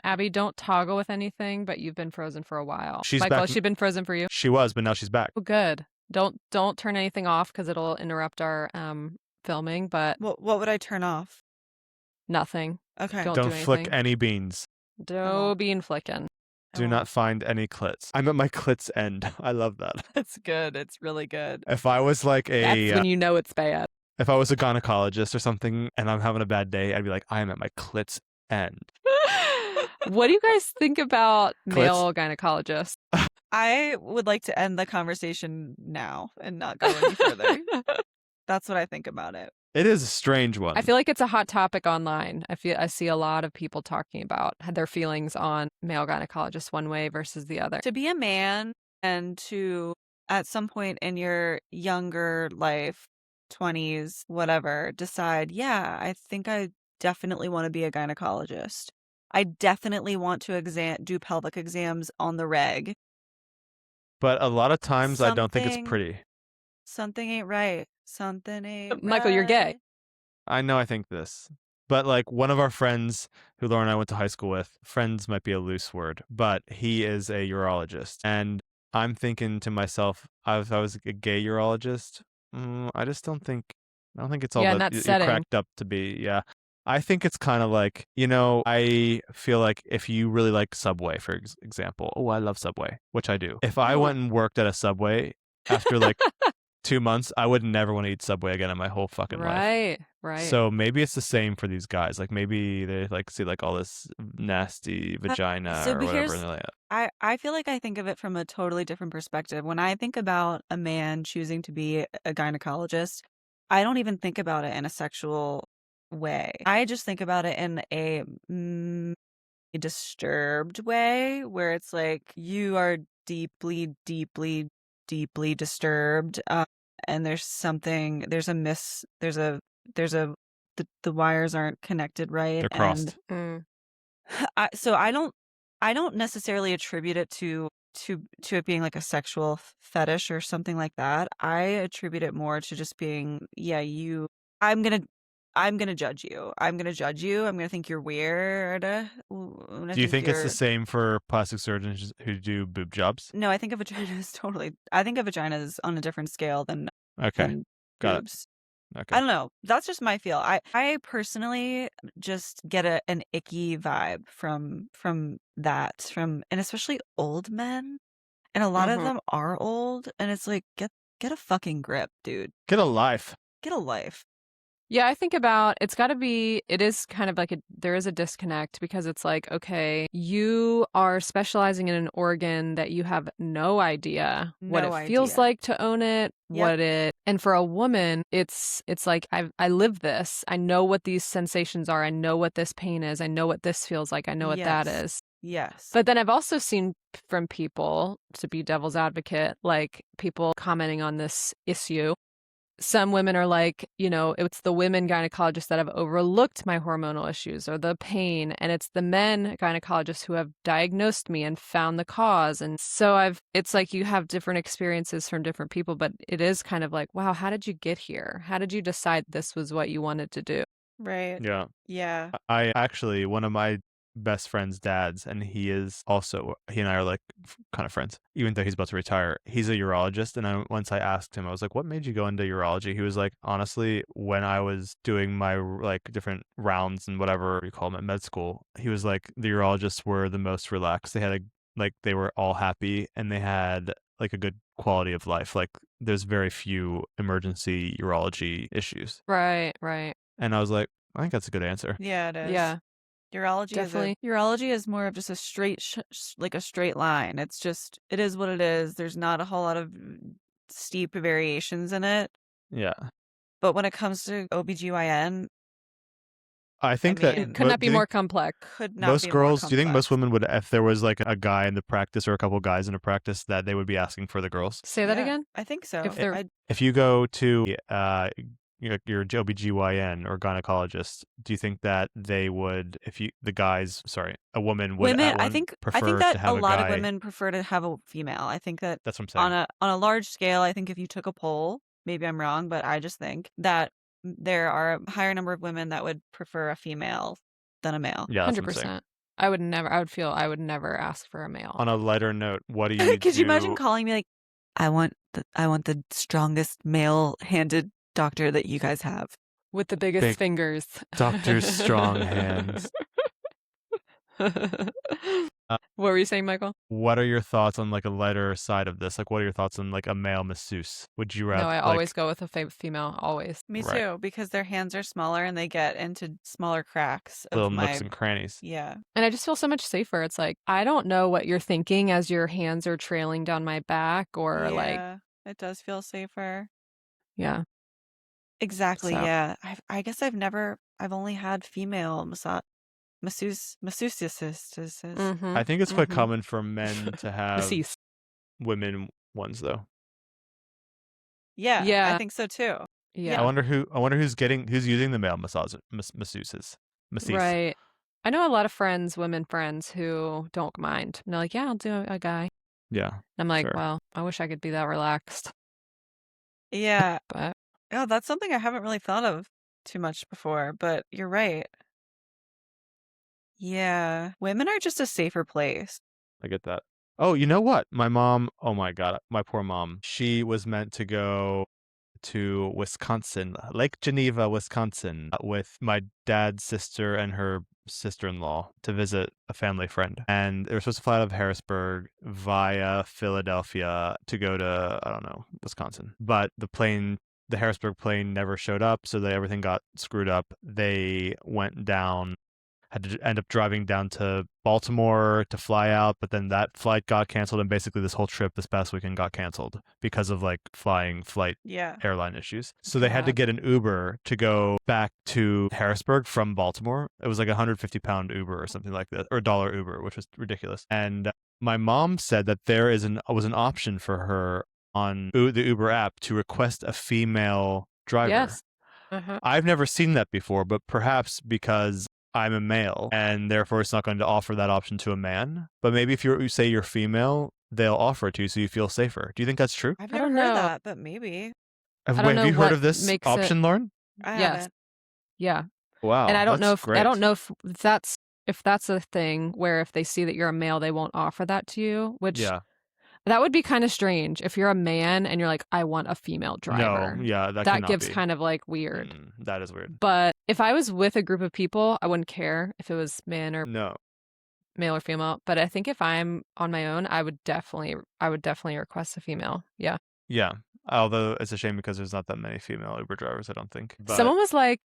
Speaker 1: Abby, don't toggle with anything, but you've been frozen for a while.
Speaker 2: She's
Speaker 1: Michael,
Speaker 2: back-
Speaker 1: has she been frozen for you?
Speaker 2: She was, but now she's back.
Speaker 1: Oh, good. Don't turn anything off because it'll interrupt our filming, but
Speaker 3: What would I turn off?
Speaker 1: nothing.
Speaker 3: Okay,
Speaker 1: Don't
Speaker 2: Don't
Speaker 1: do
Speaker 2: flick
Speaker 1: anything.
Speaker 2: any beans.
Speaker 1: No
Speaker 3: won't.
Speaker 1: bean flicking.
Speaker 3: I
Speaker 2: Do
Speaker 3: won't.
Speaker 2: not find any clits. I'm at my clits end. I love that.
Speaker 3: It's good. It's really good.
Speaker 2: If I was like
Speaker 1: That's when you know it's bad.
Speaker 2: if I was a gynecologist or something and I'm having a bad day, I'd be like, I am at my clits end.
Speaker 1: What do you guys think about
Speaker 2: Clits?
Speaker 1: male gynecologists?
Speaker 3: I would like to end the conversation now and not go any further. That's what I think about it.
Speaker 2: It is a strange one.
Speaker 1: I feel like it's a hot topic online. I see a lot of people talking about their feelings on male gynecologists one way versus the other.
Speaker 3: To be a man and to, at some point in your younger life, 20s, whatever, decide, yeah, I think I definitely want to be a gynecologist. I definitely want to do pelvic exams on the reg.
Speaker 2: But a lot of times I don't think it's
Speaker 3: Something-
Speaker 2: pretty.
Speaker 3: Something ain't right. Something ain't
Speaker 1: Michael, you're gay.
Speaker 3: right.
Speaker 2: I know I think this. But like one of our friends who Laura and I went to high school with, friends might be a loose word, but he is a urologist. And I'm thinking to myself, if I was a gay urologist, I just don't think it's all
Speaker 1: Yeah, in
Speaker 2: that
Speaker 1: that
Speaker 2: you're
Speaker 1: setting.
Speaker 2: cracked up to be. Yeah. I think it's kind of like, I feel like if you really like Subway, for example, I love Subway, which I do. If I went and worked at a Subway after like 2 months, I would never want to eat Subway again in my whole fucking life.
Speaker 1: Right.
Speaker 2: So maybe it's the same for these guys. Like maybe they like see like all this nasty vagina
Speaker 3: So
Speaker 2: or whatever.
Speaker 3: here's-
Speaker 2: And they're like,
Speaker 3: I feel like I think of it from a totally different perspective. When I think about a man choosing to be a gynecologist, I don't even think about it in a sexual way. I just think about it in a disturbed way where it's like you are deeply, deeply, deeply disturbed. And there's the wires aren't connected right.
Speaker 2: they're crossed.
Speaker 1: Mm.
Speaker 3: So I don't necessarily attribute it to it being like a sexual fetish or something like that. I attribute it more to just being, I'm gonna judge you. I'm gonna think you're weird.
Speaker 2: Do you think it's the same for plastic surgeons who do boob jobs?
Speaker 3: No, I think of vaginas on a different scale than
Speaker 2: Okay. Got it.
Speaker 3: boobs.
Speaker 2: Okay.
Speaker 3: I don't know. That's just my feel. I personally just get an icky vibe from that, and especially old men. And a lot of them are old, and it's like, get a fucking grip, dude.
Speaker 2: Get a life.
Speaker 3: Get a life.
Speaker 1: Yeah, I think about it is kind of like there is a disconnect because it's like, okay, you are specializing in an organ that you have no idea what
Speaker 3: No
Speaker 1: it feels
Speaker 3: idea.
Speaker 1: like to own it,
Speaker 3: Yep.
Speaker 1: and for a woman, it's like I live this. I know what these sensations are. I know what this pain is. I know what this feels like. I know what that
Speaker 3: Yes.
Speaker 1: is.
Speaker 3: Yes.
Speaker 1: But then I've also seen from people, to be devil's advocate, like people commenting on this issue. Some women are like, it's the women gynecologists that have overlooked my hormonal issues or the pain, and it's the men gynecologists who have diagnosed me and found the cause. And so it's like you have different experiences from different people, but it is kind of like, wow, how did you get here? How did you decide this was what you wanted to do?
Speaker 3: Right.
Speaker 2: Yeah.
Speaker 3: Yeah.
Speaker 2: I actually, one of my best friend's dads, and he and I are like kind of friends, even though he's about to retire. He's a urologist, and once I asked him, I was like, what made you go into urology? He was like, honestly, when I was doing my like different rounds and whatever you call them at med school, he was like, the urologists were the most relaxed. They were all happy, and they had like a good quality of life. Like there's very few emergency urology issues.
Speaker 1: Right.
Speaker 2: And I was like, I think that's a good answer.
Speaker 3: Yeah, it is.
Speaker 1: Yeah.
Speaker 3: Urology is more of just a straight like a straight line. It is what it is. There's not a whole lot of steep variations in it.
Speaker 2: Yeah.
Speaker 3: But when it comes to OBGYN,
Speaker 2: I think
Speaker 3: mean,
Speaker 2: that
Speaker 1: It could not be more complex.
Speaker 3: could not
Speaker 2: most
Speaker 3: be more
Speaker 2: girls, do you think
Speaker 3: complex.
Speaker 2: most women would, if there was like a guy in the practice or a couple guys in a practice, that they would be asking for the girls?
Speaker 1: Say that
Speaker 3: Yeah,
Speaker 1: again?
Speaker 3: I think so.
Speaker 1: If they're-
Speaker 2: If you go to your OBGYN or gynecologist, do you think that they would, a woman would
Speaker 3: women,
Speaker 2: I
Speaker 3: I think that
Speaker 2: to have
Speaker 3: a lot
Speaker 2: guy?
Speaker 3: of women prefer to have a female. I think that
Speaker 2: That's what I'm saying.
Speaker 3: on a large scale, I think if you took a poll, maybe I'm wrong, but I just think that there are a higher number of women that would prefer a female than a male.
Speaker 2: Yeah, that's what I'm saying.
Speaker 1: 100%. I would never ask for a male.
Speaker 2: On a lighter note, what do you
Speaker 3: Could you imagine calling me like, I want the strongest male-handed doctor that you guys have.
Speaker 1: With the biggest
Speaker 2: Big
Speaker 1: fingers.
Speaker 2: Doctor's strong hands.
Speaker 1: What were you saying, Michael?
Speaker 2: What are your thoughts on like a lighter side of this? Like, what are your thoughts on like a male masseuse? Would you
Speaker 1: No,
Speaker 2: rather
Speaker 1: I
Speaker 2: like
Speaker 1: always go with a female, always.
Speaker 3: Me
Speaker 2: Right.
Speaker 3: too, because their hands are smaller and they get into smaller cracks
Speaker 2: little
Speaker 3: of
Speaker 2: nooks
Speaker 3: my.
Speaker 2: and crannies?
Speaker 3: Yeah.
Speaker 1: And I just feel so much safer. It's like, I don't know what you're thinking as your hands are trailing down my back or like,
Speaker 3: Yeah. It does feel safer.
Speaker 1: yeah.
Speaker 3: Exactly.
Speaker 1: So,
Speaker 3: Yeah. I guess I've only had female masseuses.
Speaker 2: I think it's quite
Speaker 1: mm-hmm.
Speaker 2: common for men to have
Speaker 1: Masseuse.
Speaker 2: women ones though.
Speaker 3: Yeah, I
Speaker 1: Yeah.
Speaker 3: think so too.
Speaker 1: Yeah.
Speaker 2: I wonder who's using the male masseuses. Masseuse.
Speaker 1: Right. I know a lot of women friends who don't mind. And they're like, yeah, I'll do a guy.
Speaker 2: Yeah.
Speaker 1: And I'm like,
Speaker 2: Sure.
Speaker 1: well, I wish I could be that relaxed.
Speaker 3: Yeah.
Speaker 1: But
Speaker 3: Oh, that's something I haven't really thought of too much before, but you're right. Yeah. Women are just a safer place.
Speaker 2: I get that. Oh, you know what? My mom, oh my God, my poor mom. She was meant to go to Wisconsin, Lake Geneva, Wisconsin, with my dad's sister and her sister-in-law to visit a family friend. And they were supposed to fly out of Harrisburg via Philadelphia to go to, I don't know, Wisconsin. But the Harrisburg plane never showed up, so everything got screwed up. They went down, had to end up driving down to Baltimore to fly out, but then that flight got canceled, and basically this whole trip this past weekend got canceled because of like flight
Speaker 3: Yeah.
Speaker 2: airline issues. So they had to
Speaker 1: God.
Speaker 2: get an Uber to go back to Harrisburg from Baltimore. It was like a 150-pound Uber or something like that, or a dollar Uber, which was ridiculous. And my mom said that there was an option for her on the Uber app to request a female driver.
Speaker 1: yes. Uh-huh.
Speaker 2: I've never seen that before, but perhaps because I'm a male and therefore it's not going to offer that option to a man. But maybe if you say you're female, they'll offer it to you so you feel safer. Do you think that's true?
Speaker 3: I've
Speaker 1: I
Speaker 3: never
Speaker 1: don't
Speaker 3: heard of
Speaker 1: know.
Speaker 3: that, but maybe.
Speaker 1: I don't
Speaker 2: Have
Speaker 1: know
Speaker 2: you heard
Speaker 1: what
Speaker 2: of this
Speaker 1: makes
Speaker 2: option, Lauren?
Speaker 3: I
Speaker 1: Yes.
Speaker 3: haven't.
Speaker 1: Yeah.
Speaker 2: Wow.
Speaker 1: And I don't know
Speaker 2: that's
Speaker 1: if that's a thing where if they see that you're a male, they won't offer that to you, which
Speaker 2: Yeah.
Speaker 1: that would be kind of strange if you're a man and you're like, I want a female driver.
Speaker 2: No, yeah, that
Speaker 1: That
Speaker 2: cannot
Speaker 1: gives
Speaker 2: be.
Speaker 1: kind of like weird.
Speaker 2: That is weird.
Speaker 1: But if I was with a group of people, I wouldn't care if it was
Speaker 2: No.
Speaker 1: male or female. But I think if I'm on my own, I would definitely request a female. Yeah.
Speaker 2: Yeah. Although it's a shame because there's not that many female Uber drivers, I don't think. But
Speaker 1: Someone was like,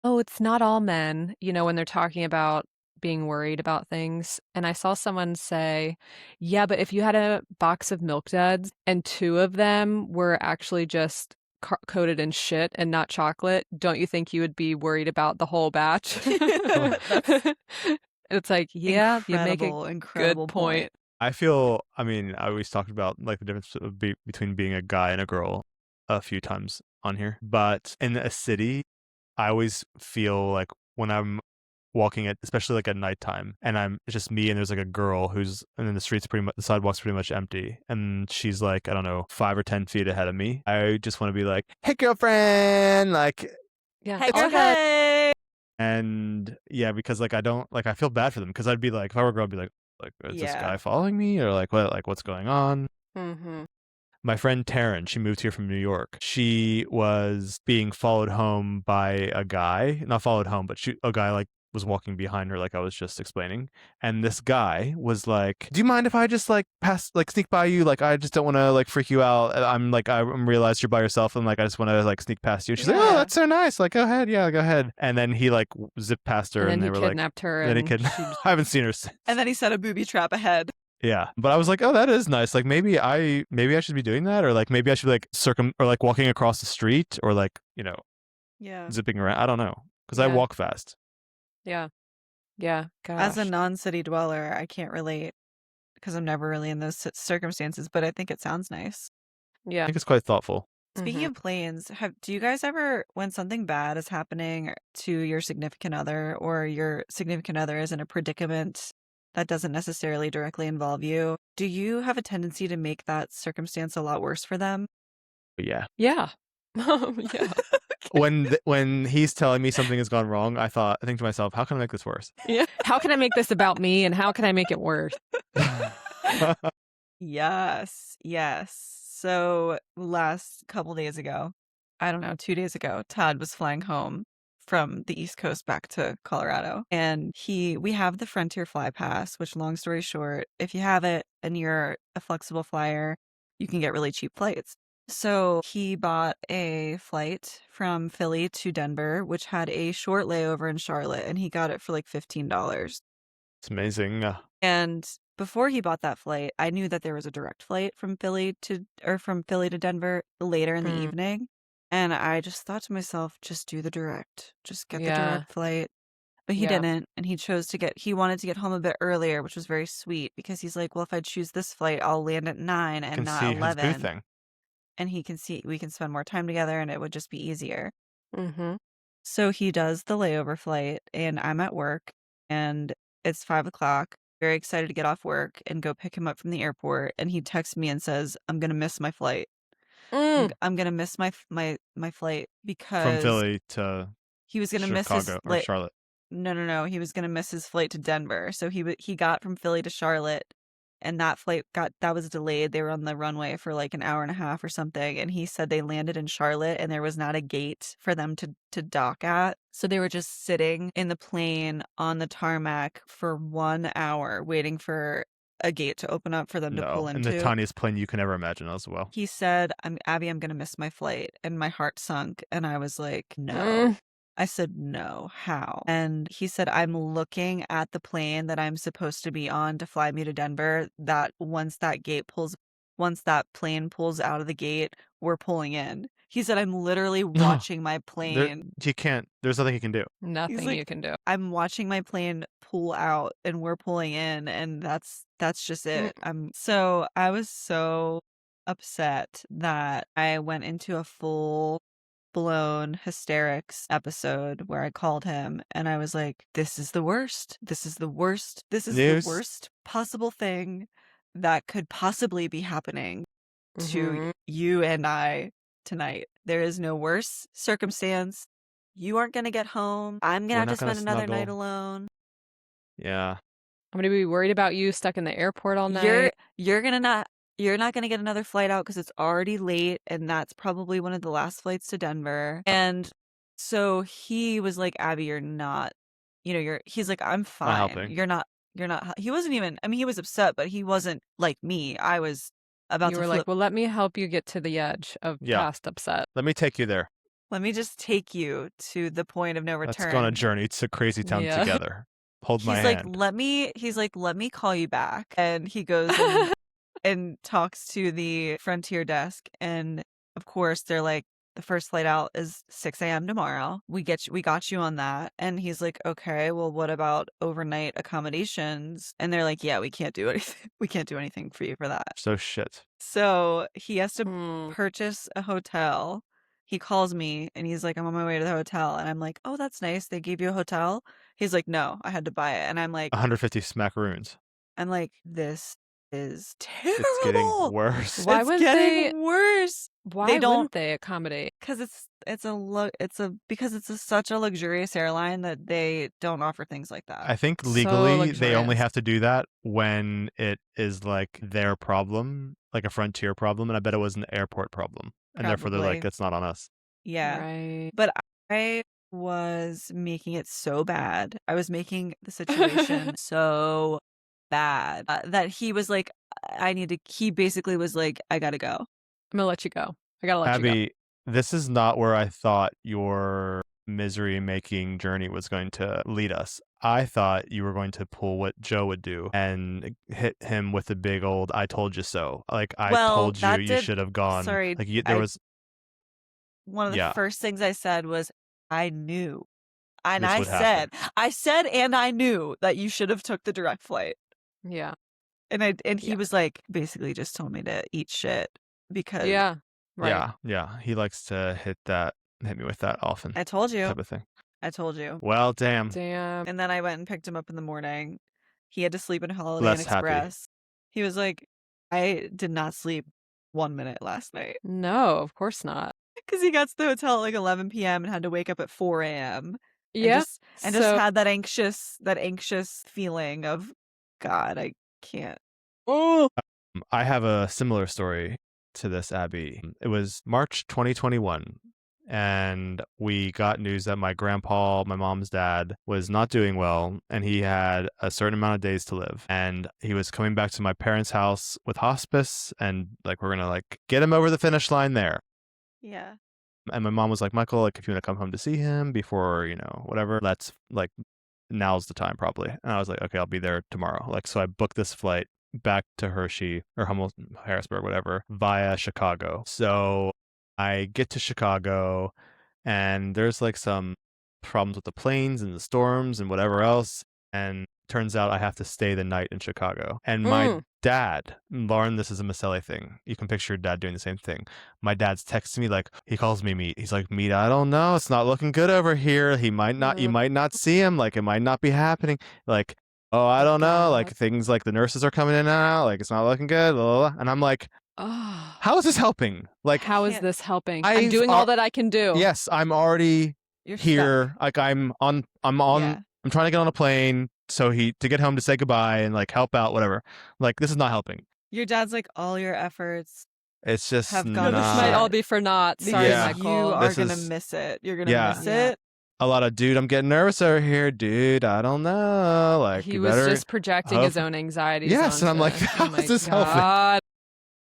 Speaker 1: oh, it's not all men, when they're talking about being worried about things. And I saw someone say, yeah, but if you had a box of Milk Duds and two of them were actually just coated in shit and not chocolate, don't you think you would be worried about the whole batch? It's like, yeah, you make a
Speaker 3: incredible
Speaker 1: good point.
Speaker 2: I always talked about like the difference between being a guy and a girl a few times on here. But in a city, I always feel like when I'm walking especially like at nighttime, and it's just me and there's like a girl and then the sidewalk's pretty much empty, and she's like, I don't know, 5 or 10 feet ahead of me. I just want to be like, hey girlfriend, like,
Speaker 1: Yeah.
Speaker 3: Hey,
Speaker 1: Oh,
Speaker 3: hey.
Speaker 2: and yeah, because like I feel bad for them because I'd be like, if I were a girl, I'd be like, is this guy following me, or like what's going on?
Speaker 1: mm-hmm.
Speaker 2: My friend Taryn, she moved here from New York. She was being followed home by a guy, not followed home, but a guy like was walking behind her, like I was just explaining. And this guy was like, do you mind if I just like sneak by you? Like, I just don't want to like freak you out. I realize you're by yourself, and like, I just want to like sneak past you. And she's like, oh, that's so nice. Like, go ahead. Yeah, go ahead. And then he like zipped past her,
Speaker 1: And then
Speaker 2: they
Speaker 1: he
Speaker 2: were like,
Speaker 1: kidnapped her.
Speaker 2: then he
Speaker 1: And
Speaker 2: kidnapped. I haven't seen her since.
Speaker 3: And then he set a booby trap ahead.
Speaker 2: Yeah, but I was like, oh, that is nice. Like maybe I should be doing that, or like maybe I should like or like walking across the street, or like
Speaker 3: Yeah.
Speaker 2: zipping around. I don't know, because I
Speaker 1: Yeah.
Speaker 2: walk fast.
Speaker 1: Yeah. Yeah. Gosh.
Speaker 3: As a non-city dweller, I can't relate because I'm never really in those circumstances, but I think it sounds nice.
Speaker 2: I
Speaker 1: Yeah.
Speaker 2: think it's quite thoughtful.
Speaker 3: Speaking of planes, do you guys ever, when something bad is happening to your significant other, or your significant other is in a predicament that doesn't necessarily directly involve you, do you have a tendency to make that circumstance a lot worse for them?
Speaker 2: But yeah.
Speaker 1: Yeah. Yeah.
Speaker 2: When he's telling me something has gone wrong, I think to myself, how can I make this worse?
Speaker 1: Yeah. How can I make this about me, and how can I make it worse?
Speaker 3: Yes. So last couple days ago, I don't know, 2 days ago, Todd was flying home from the East Coast back to Colorado. And we have the Frontier Fly Pass, which, long story short, if you have it and you're a flexible flyer, you can get really cheap flights. So he bought a flight from Philly to Denver, which had a short layover in Charlotte, and he got it for like $15.
Speaker 2: It's amazing.
Speaker 3: And before he bought that flight, I knew that there was a direct flight from Philly to Denver later in the evening. And I just thought to myself, just do the direct. Just get the direct flight. But he didn't, and he wanted to get home a bit earlier, which was very sweet, because he's like, well, if I choose this flight, I'll land at 9 and
Speaker 2: Can
Speaker 3: not
Speaker 2: see his
Speaker 3: 11.
Speaker 2: boothing.
Speaker 3: And we can spend more time together, and it would just be easier.
Speaker 1: Mm-hmm.
Speaker 3: So he does the layover flight, and I'm at work, and it's 5 o'clock. Very excited to get off work and go pick him up from the airport. And he texts me and says, I'm going to miss my flight. I'm going to miss my flight
Speaker 2: From
Speaker 3: because
Speaker 2: Philly to
Speaker 3: he was going to miss his
Speaker 2: Chicago or Charlotte.
Speaker 3: No. He was going to miss his flight to Denver. So he got from Philly to Charlotte, and that flight was delayed. They were on the runway for like an hour and a half or something. And he said they landed in Charlotte and there was not a gate for them to dock at. So they were just sitting in the plane on the tarmac for 1 hour waiting for a gate to open up for them to pull into.
Speaker 2: And the tiniest plane you can ever imagine as well.
Speaker 3: He said, Abby, I'm going to miss my flight. And my heart sunk. And I was like, no. I said, no, how? And he said, I'm looking at the plane that I'm supposed to be on to fly me to Denver, that once that plane pulls out of the gate, we're pulling in. He said, I'm literally watching my plane.
Speaker 2: There's nothing you can do.
Speaker 1: Nothing you can do.
Speaker 3: I'm watching my plane pull out and we're pulling in, and that's just it. So I was so upset that I went into a full-blown hysterics episode where I called him and I was like, this is the worst. This is the worst. This is the worst possible thing that could possibly be happening to you and I tonight. There is no worse circumstance. You aren't going to get home. I'm going to have to spend another night alone.
Speaker 2: Yeah.
Speaker 1: I'm going to be worried about you stuck in the airport all night.
Speaker 3: You're not going to get another flight out because it's already late, and that's probably one of the last flights to Denver. And so he was like, Abby, you're not, he's like, I'm fine.
Speaker 2: Not helping.
Speaker 3: You're not, he wasn't even, I mean, he was upset, but he wasn't like me. I was about to
Speaker 1: You were like, well, let me help you get to the edge of past upset.
Speaker 2: Let me take you there.
Speaker 3: Let me just take you to the point of no return.
Speaker 2: Let's go on a journey to Crazy Town together. Hold my hand.
Speaker 3: He's like, let me call you back. And he goes and talks to the Frontier desk. And of course, they're like, the first flight out is 6 a.m. tomorrow. We got you on that. And he's like, okay, well, what about overnight accommodations? And they're like, yeah, we can't do anything. We can't do anything for you for that.
Speaker 2: So shit.
Speaker 3: So he has to purchase a hotel. He calls me and he's like, I'm on my way to the hotel. And I'm like, oh, that's nice. They gave you a hotel? He's like, no, I had to buy it. And I'm like,
Speaker 2: 150 smackaroons.
Speaker 3: I'm like, this is terrible.
Speaker 2: It's getting worse.
Speaker 1: Why wouldn't they?
Speaker 3: Worse.
Speaker 1: Why wouldn't they accommodate?
Speaker 3: Because it's such a luxurious airline that they don't offer things like that.
Speaker 2: I think legally they only have to do that when it is like their problem, like a Frontier problem, and I bet it was an airport problem. And therefore they're like, it's not on us.
Speaker 3: Yeah.
Speaker 1: Right.
Speaker 3: But I was making it so bad. I was making the situation so bad that he was like, he basically was like, I gotta go.
Speaker 1: I'm gonna let you go. I gotta let you go.
Speaker 2: Abby, this is not where I thought your misery-making journey was going to lead us. I thought you were going to pull what Joe would do and hit him with a big old "I told you so." Like, I told you, you should have gone.
Speaker 3: Sorry,
Speaker 2: like there was
Speaker 3: one of the first things I said was, I knew, and
Speaker 2: I
Speaker 3: said, and I knew that you should have took the direct flight.
Speaker 1: Yeah.
Speaker 3: And he was like, basically just told me to eat shit because
Speaker 1: right.
Speaker 2: Yeah. He likes to hit me with that often.
Speaker 3: I told you.
Speaker 2: Type of thing.
Speaker 3: I told you.
Speaker 2: Well, damn.
Speaker 3: And then I went and picked him up in the morning. He had to sleep in Holiday Inn Express. He was like, I did not sleep 1 minute last night.
Speaker 1: No, of course not.
Speaker 3: Because he got to the hotel at like 11 p.m. and had to wake up at 4 a.m.
Speaker 1: Yeah.
Speaker 3: And just had that anxious feeling of, God, I can't.
Speaker 1: Oh.
Speaker 2: I have a similar story to this, Abby. It was March 2021. and we got news that my grandpa, my mom's dad, was not doing well, and he had a certain amount of days to live. And he was coming back to my parents' house with hospice, and like we're gonna like get him over the finish line there.
Speaker 3: Yeah.
Speaker 2: And my mom was like, Michael, like if you want to come home to see him before, whatever, let's like now's the time probably. And I was like, okay, I'll be there tomorrow. Like, so I booked this flight back to Hershey or Harrisburg, whatever, via Chicago. So I get to Chicago and there's like some problems with the planes and the storms and whatever else. And turns out I have to stay the night in Chicago. And my dad, Lauren, this is a Maselli thing. You can picture your dad doing the same thing. My dad's texting me like, he calls me Meat. He's like, Meat, I don't know. It's not looking good over here. You might not see him. Like, it might not be happening. Like, oh, I don't know. Like, things like the nurses are coming in and out. Like, it's not looking good. Blah, blah, blah. And I'm like, how is this helping? Like,
Speaker 1: how is this helping? I'm doing all that I can do.
Speaker 2: Yes, I'm already here.
Speaker 3: Stuck.
Speaker 2: Like, I'm trying to get on a plane to get home to say goodbye and like help out, whatever. Like, this is not helping.
Speaker 3: Your dad's like, all your efforts
Speaker 2: It's just
Speaker 3: have
Speaker 2: not.
Speaker 3: gone
Speaker 1: This might all be for naught. Sorry,
Speaker 2: Yeah.
Speaker 3: You
Speaker 1: Michael.
Speaker 3: are going to miss it. You're going to miss it.
Speaker 2: A lot of, dude, I'm getting nervous over here. Dude, I don't know. Like,
Speaker 1: he was just projecting his own anxieties.
Speaker 2: Yes, and I'm like, how is this helping?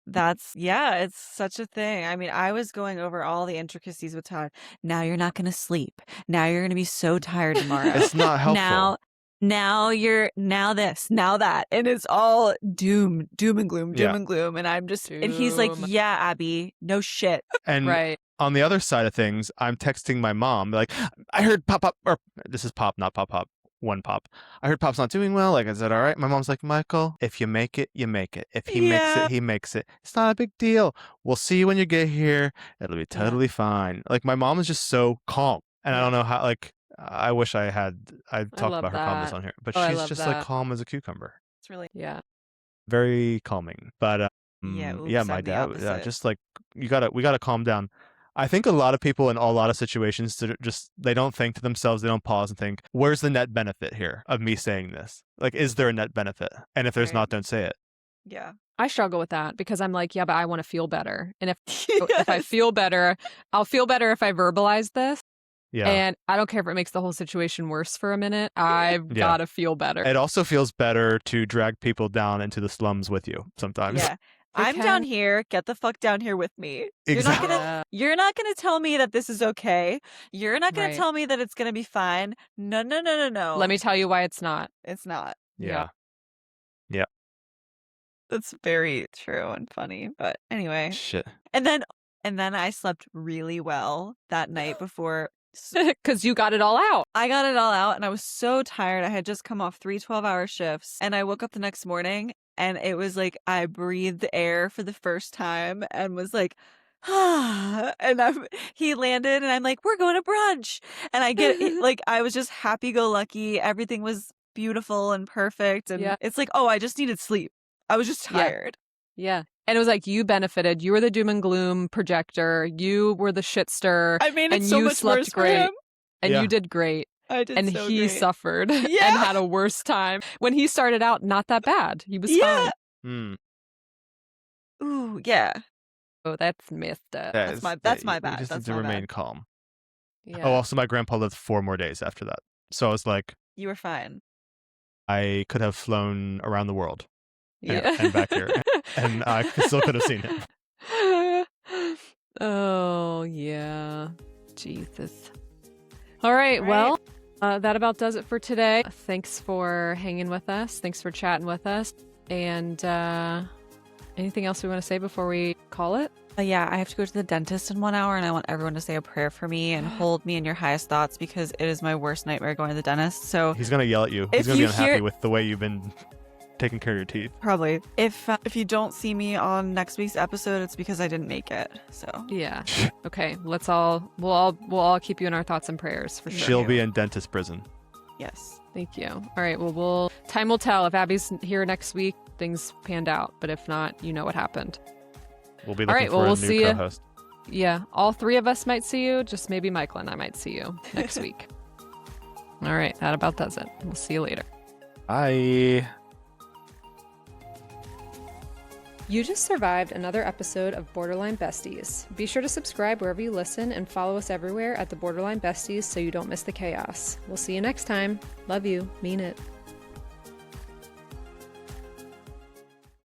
Speaker 3: It's such a thing. I mean, I was going over all the intricacies with Todd. Now you're not going to sleep. Now you're going to be so tired tomorrow.
Speaker 2: It's not helpful.
Speaker 3: Now this, now that. And it's all doom and gloom. And I'm just, and he's like, yeah, Abby, no shit.
Speaker 2: And
Speaker 1: right.
Speaker 2: On the other side of things, I'm texting my mom, like, I heard Pop, or this is Pop, not Pop. One Pop. I heard Pop's not doing well. Like, is that all right? My mom's like, Michael, if you make it, you make it. If he makes it, he makes it. It's not a big deal. We'll see you when you get here. It'll be totally fine. Like, my mom is just so calm. And I don't know how, like, I wish I talked about her calmness on here. But she's just like calm as a cucumber.
Speaker 3: It's really,
Speaker 2: very calming. But my dad, just like, we gotta calm down. I think a lot of people in a lot of situations they don't think to themselves, they don't pause and think, where's the net benefit here of me saying this? Like, is there a net benefit? And if there's not, don't say it.
Speaker 3: Yeah.
Speaker 1: I struggle with that because I'm like, yeah, but I want to feel better. And if I feel better, I'll feel better if I verbalize this.
Speaker 2: Yeah.
Speaker 1: And I don't care if it makes the whole situation worse for a minute. I've got to feel better.
Speaker 2: It also feels better to drag people down into the slums with you sometimes.
Speaker 3: Yeah. I'm down here. Get the fuck down here with me.
Speaker 2: Exactly.
Speaker 3: You're not gonna tell me that this is okay. You're not gonna tell me that it's gonna be fine. No.
Speaker 1: Let me tell you why it's not.
Speaker 3: It's not.
Speaker 2: Yeah.
Speaker 3: That's very true and funny. But anyway.
Speaker 2: Shit.
Speaker 3: And then I slept really well that night before.
Speaker 1: Because you got it all out.
Speaker 3: I got it all out and I was so tired. I had just come off 3 12-hour shifts and I woke up the next morning and it was like I breathed air for the first time and was like, and he landed and I'm like, we're going to brunch. And I get like, I was just happy-go-lucky. Everything was beautiful and perfect. And it's like, oh, I just needed sleep. I was just tired.
Speaker 1: Yeah. And it was like you benefited. You were the doom and gloom projector. You were the shit stir.
Speaker 3: I made it
Speaker 1: and
Speaker 3: so
Speaker 1: you
Speaker 3: much
Speaker 1: slept
Speaker 3: worse
Speaker 1: great.
Speaker 3: for him.
Speaker 1: And you did great.
Speaker 3: I did
Speaker 1: and
Speaker 3: so
Speaker 1: he
Speaker 3: great.
Speaker 1: suffered and had a worse time. When he started out, not that bad. He was fine.
Speaker 3: Ooh, yeah.
Speaker 1: Oh, that's messed up.
Speaker 3: That's my bad.
Speaker 2: You just
Speaker 3: that's
Speaker 2: need to
Speaker 3: my
Speaker 2: remain
Speaker 3: bad.
Speaker 2: calm.
Speaker 1: Yeah.
Speaker 2: Oh, also my grandpa lived 4 more days after that. So I was like,
Speaker 3: you were fine.
Speaker 2: I could have flown around the world.
Speaker 1: Yeah.
Speaker 2: And back here. And I still could have seen him.
Speaker 1: Oh, yeah. Jesus. All right. Well, that about does it for today. Thanks for hanging with us. Thanks for chatting with us. And anything else we want to say before we call it?
Speaker 3: Yeah, I have to go to the dentist in 1 hour and I want everyone to say a prayer for me and hold me in your highest thoughts because it is my worst nightmare going to the dentist. So
Speaker 2: he's going to yell at you. He's going to be unhappy with the way you've been taking care of your teeth.
Speaker 3: Probably. If you don't see me on next week's episode, it's because I didn't make it. So
Speaker 1: yeah. Okay. We'll all keep you in our thoughts and prayers for sure.
Speaker 2: She'll be in dentist prison.
Speaker 3: Yes.
Speaker 1: Thank you. All right. Well, time will tell. If Abby's here next week, things panned out. But if not, you know what happened.
Speaker 2: We'll be looking for a new co-host.
Speaker 1: Yeah. All 3 of us might see you. Just maybe Michael and I might see you next week. All right. That about does it. We'll see you later.
Speaker 2: Bye.
Speaker 1: You just survived another episode of Borderline Besties. Be sure to subscribe wherever you listen and follow us everywhere at the Borderline Besties so you don't miss the chaos. We'll see you next time. Love you. Mean it.